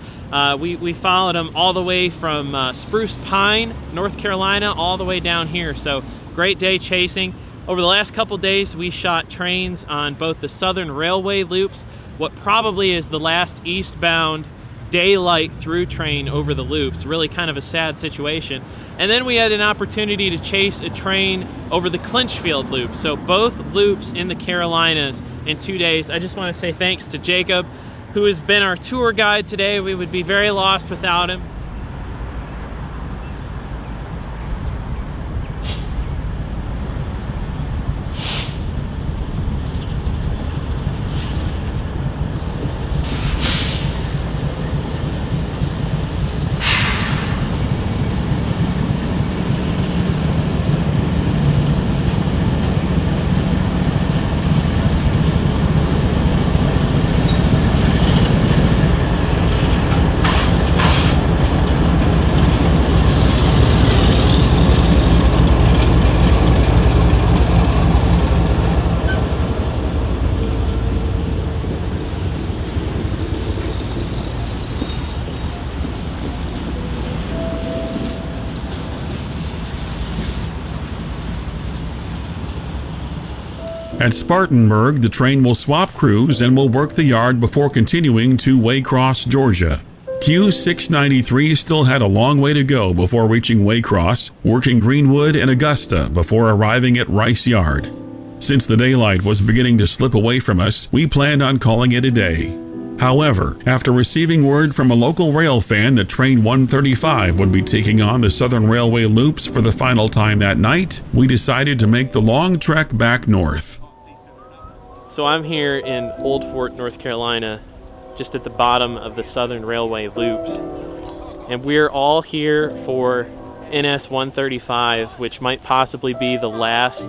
We followed them all the way from Spruce Pine, North Carolina, all the way down here. So great day chasing. Over the last couple days, we shot trains on both the Southern Railway loops, what probably is the last eastbound daylight through train over the loops. Really kind of a sad situation. And then we had an opportunity to chase a train over the Clinchfield loop. So both loops in the Carolinas in 2 days. I just want to say thanks to Jacob, who has been our tour guide today. We would be very lost without him. At Spartanburg, the train will swap crews and will work the yard before continuing to Waycross, Georgia. Q693 still had a long way to go before reaching Waycross, working Greenwood and Augusta before arriving at Rice Yard. Since the daylight was beginning to slip away from us, we planned on calling it a day. However, after receiving word from a local rail fan that train 135 would be taking on the Southern Railway loops for the final time that night, we decided to make the long trek back north. So I'm here in Old Fort, North Carolina, just at the bottom of the Southern Railway loops. And we're all here for NS 135, which might possibly be the last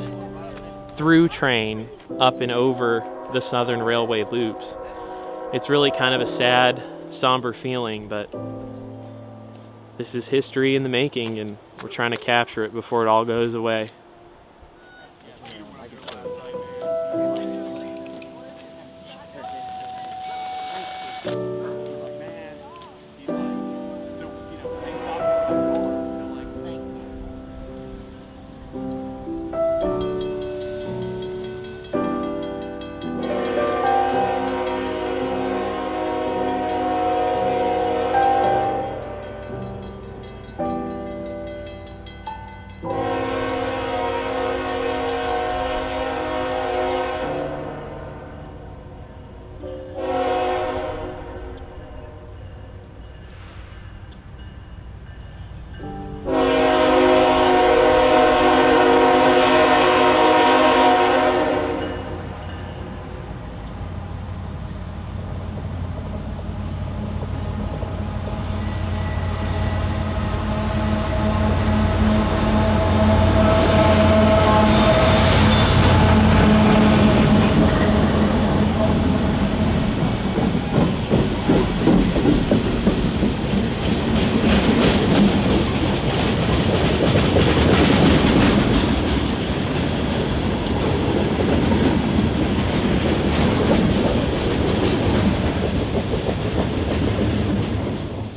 through train up and over the Southern Railway loops. It's really kind of a sad, somber feeling, but this is history in the making, and we're trying to capture it before it all goes away.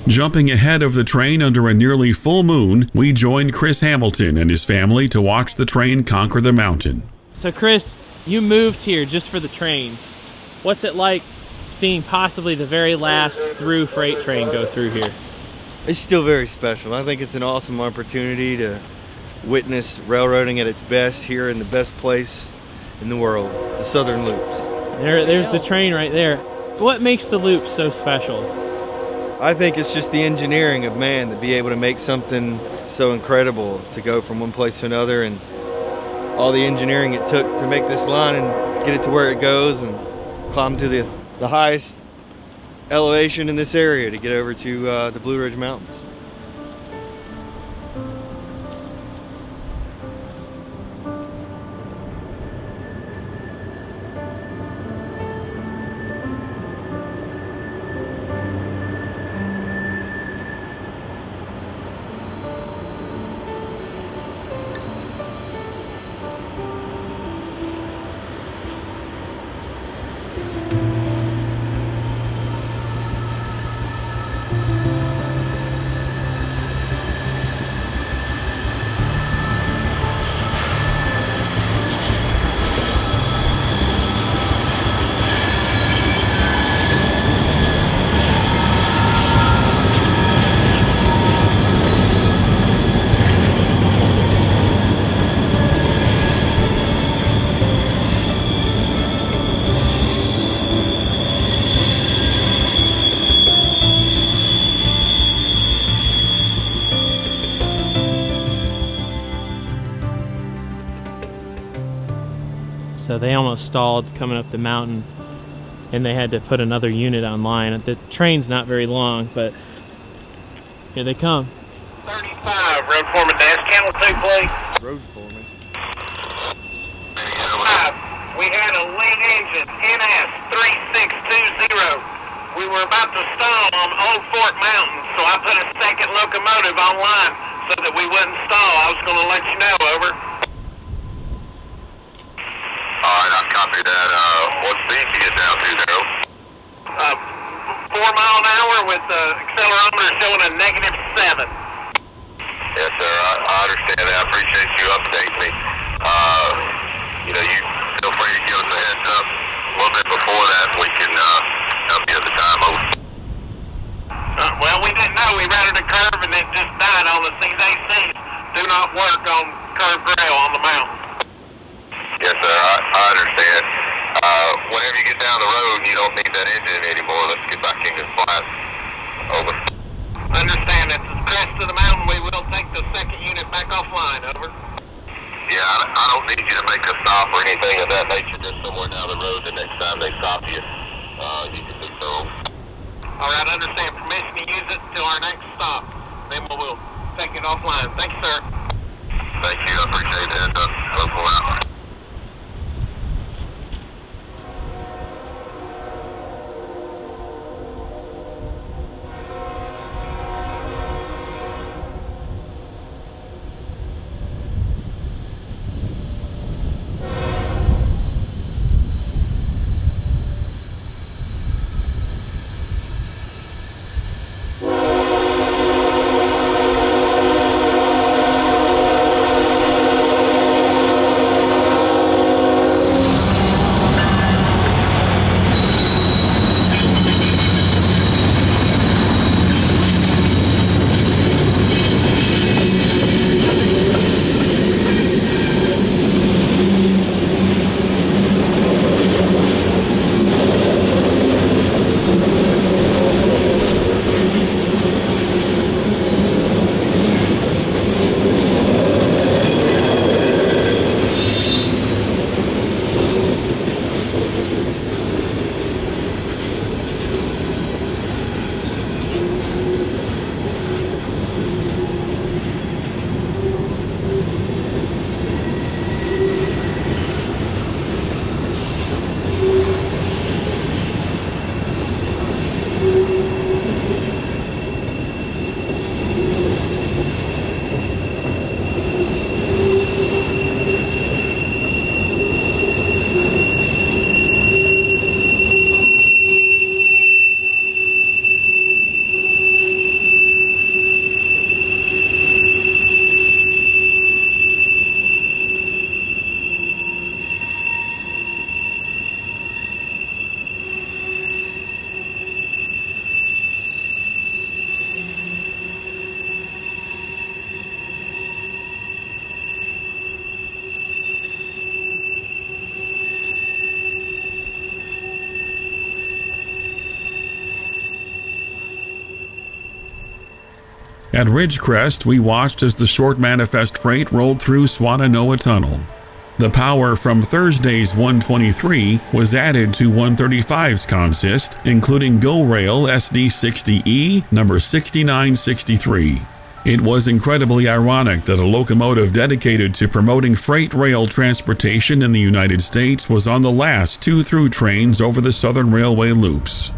Jumping ahead of the train under a nearly full moon, we joined Chris Hamilton and his family to watch the train conquer the mountain. So Chris, you moved here just for the trains. What's it like seeing possibly the very last through freight train go through here? It's still very special. I think it's an awesome opportunity to witness railroading at its best here in the best place in the world, the Southern Loops. There's the train right there. What makes the loops so special? I think it's just the engineering of man to be able to make something so incredible, to go from one place to another, and all the engineering it took to make this line and get it to where it goes and climb to the highest elevation in this area to get over to the Blue Ridge Mountains. So they almost stalled coming up the mountain, and they had to put another unit online. The train's not very long, but here they come. 35, road foreman dash channel 2, please. Road foreman. 5, we had a lead engine, NS 3620. We were about to stall on Old Fort Mountain, so I put a second locomotive online so that we wouldn't stall. I was going to let you know, over. Alright, I copy that. What speed you get down to, Daryl? 4 mile an hour with the accelerometer showing a -7. Yes, sir. I understand that. I appreciate you updating me. You feel free to give us a heads up a little bit before that. We can help you at the time. Over. Well, we didn't know. We rounded a curve and it just died on us. These ACs do not work on curved rail on the mountain. Yes, sir. I understand. Whenever you get down the road, you don't need that engine anymore. Let's get back into flat. Over. Understand, at the crest of the mountain, we will take the second unit back offline. Over. Yeah, I don't need you to make a stop or anything of that nature. Just somewhere down the road the next time they stop you, you can do so. All right, understand. Permission to use it till our next stop. Then we'll take it offline. Thank you, sir. Thank you. I appreciate that. Local out. At Ridgecrest, we watched as the short manifest freight rolled through Swannanoa Tunnel. The power from Thursday's 123 was added to 135's consist, including GO Rail SD60E number 6963. It was incredibly ironic that a locomotive dedicated to promoting freight rail transportation in the United States was on the last two through trains over the Southern Railway loops.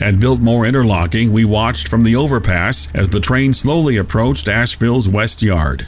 At Biltmore Interlocking, we watched from the overpass as the train slowly approached Asheville's West Yard.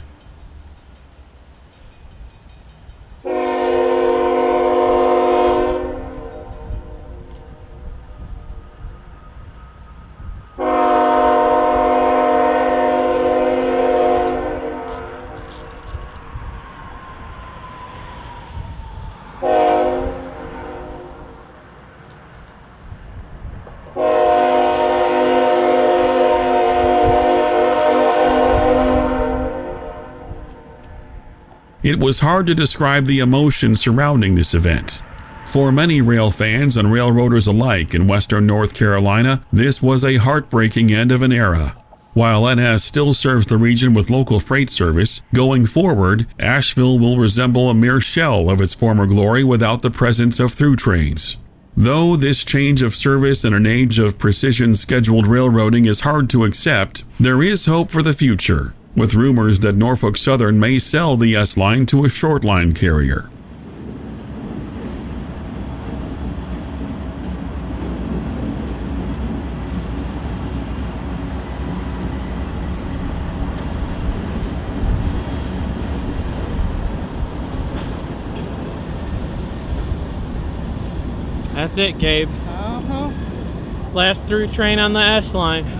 It was hard to describe the emotion surrounding this event. For many rail fans and railroaders alike in western North Carolina, this was a heartbreaking end of an era. While NS still serves the region with local freight service, going forward, Asheville will resemble a mere shell of its former glory without the presence of through trains. Though this change of service in an age of precision scheduled railroading is hard to accept, there is hope for the future, with rumors that Norfolk Southern may sell the S-Line to a short line carrier. That's it, Gabe. Last through train on the S-Line.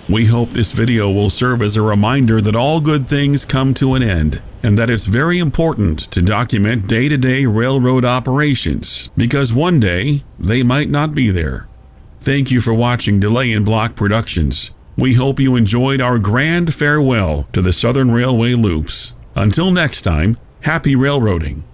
We hope this video will serve as a reminder that all good things come to an end, and that it's very important to document day-to-day railroad operations, because one day they might not be there. Thank you for watching Delay and Block Productions. We hope you enjoyed our grand farewell to the Southern Railway loops. Until next time, happy railroading.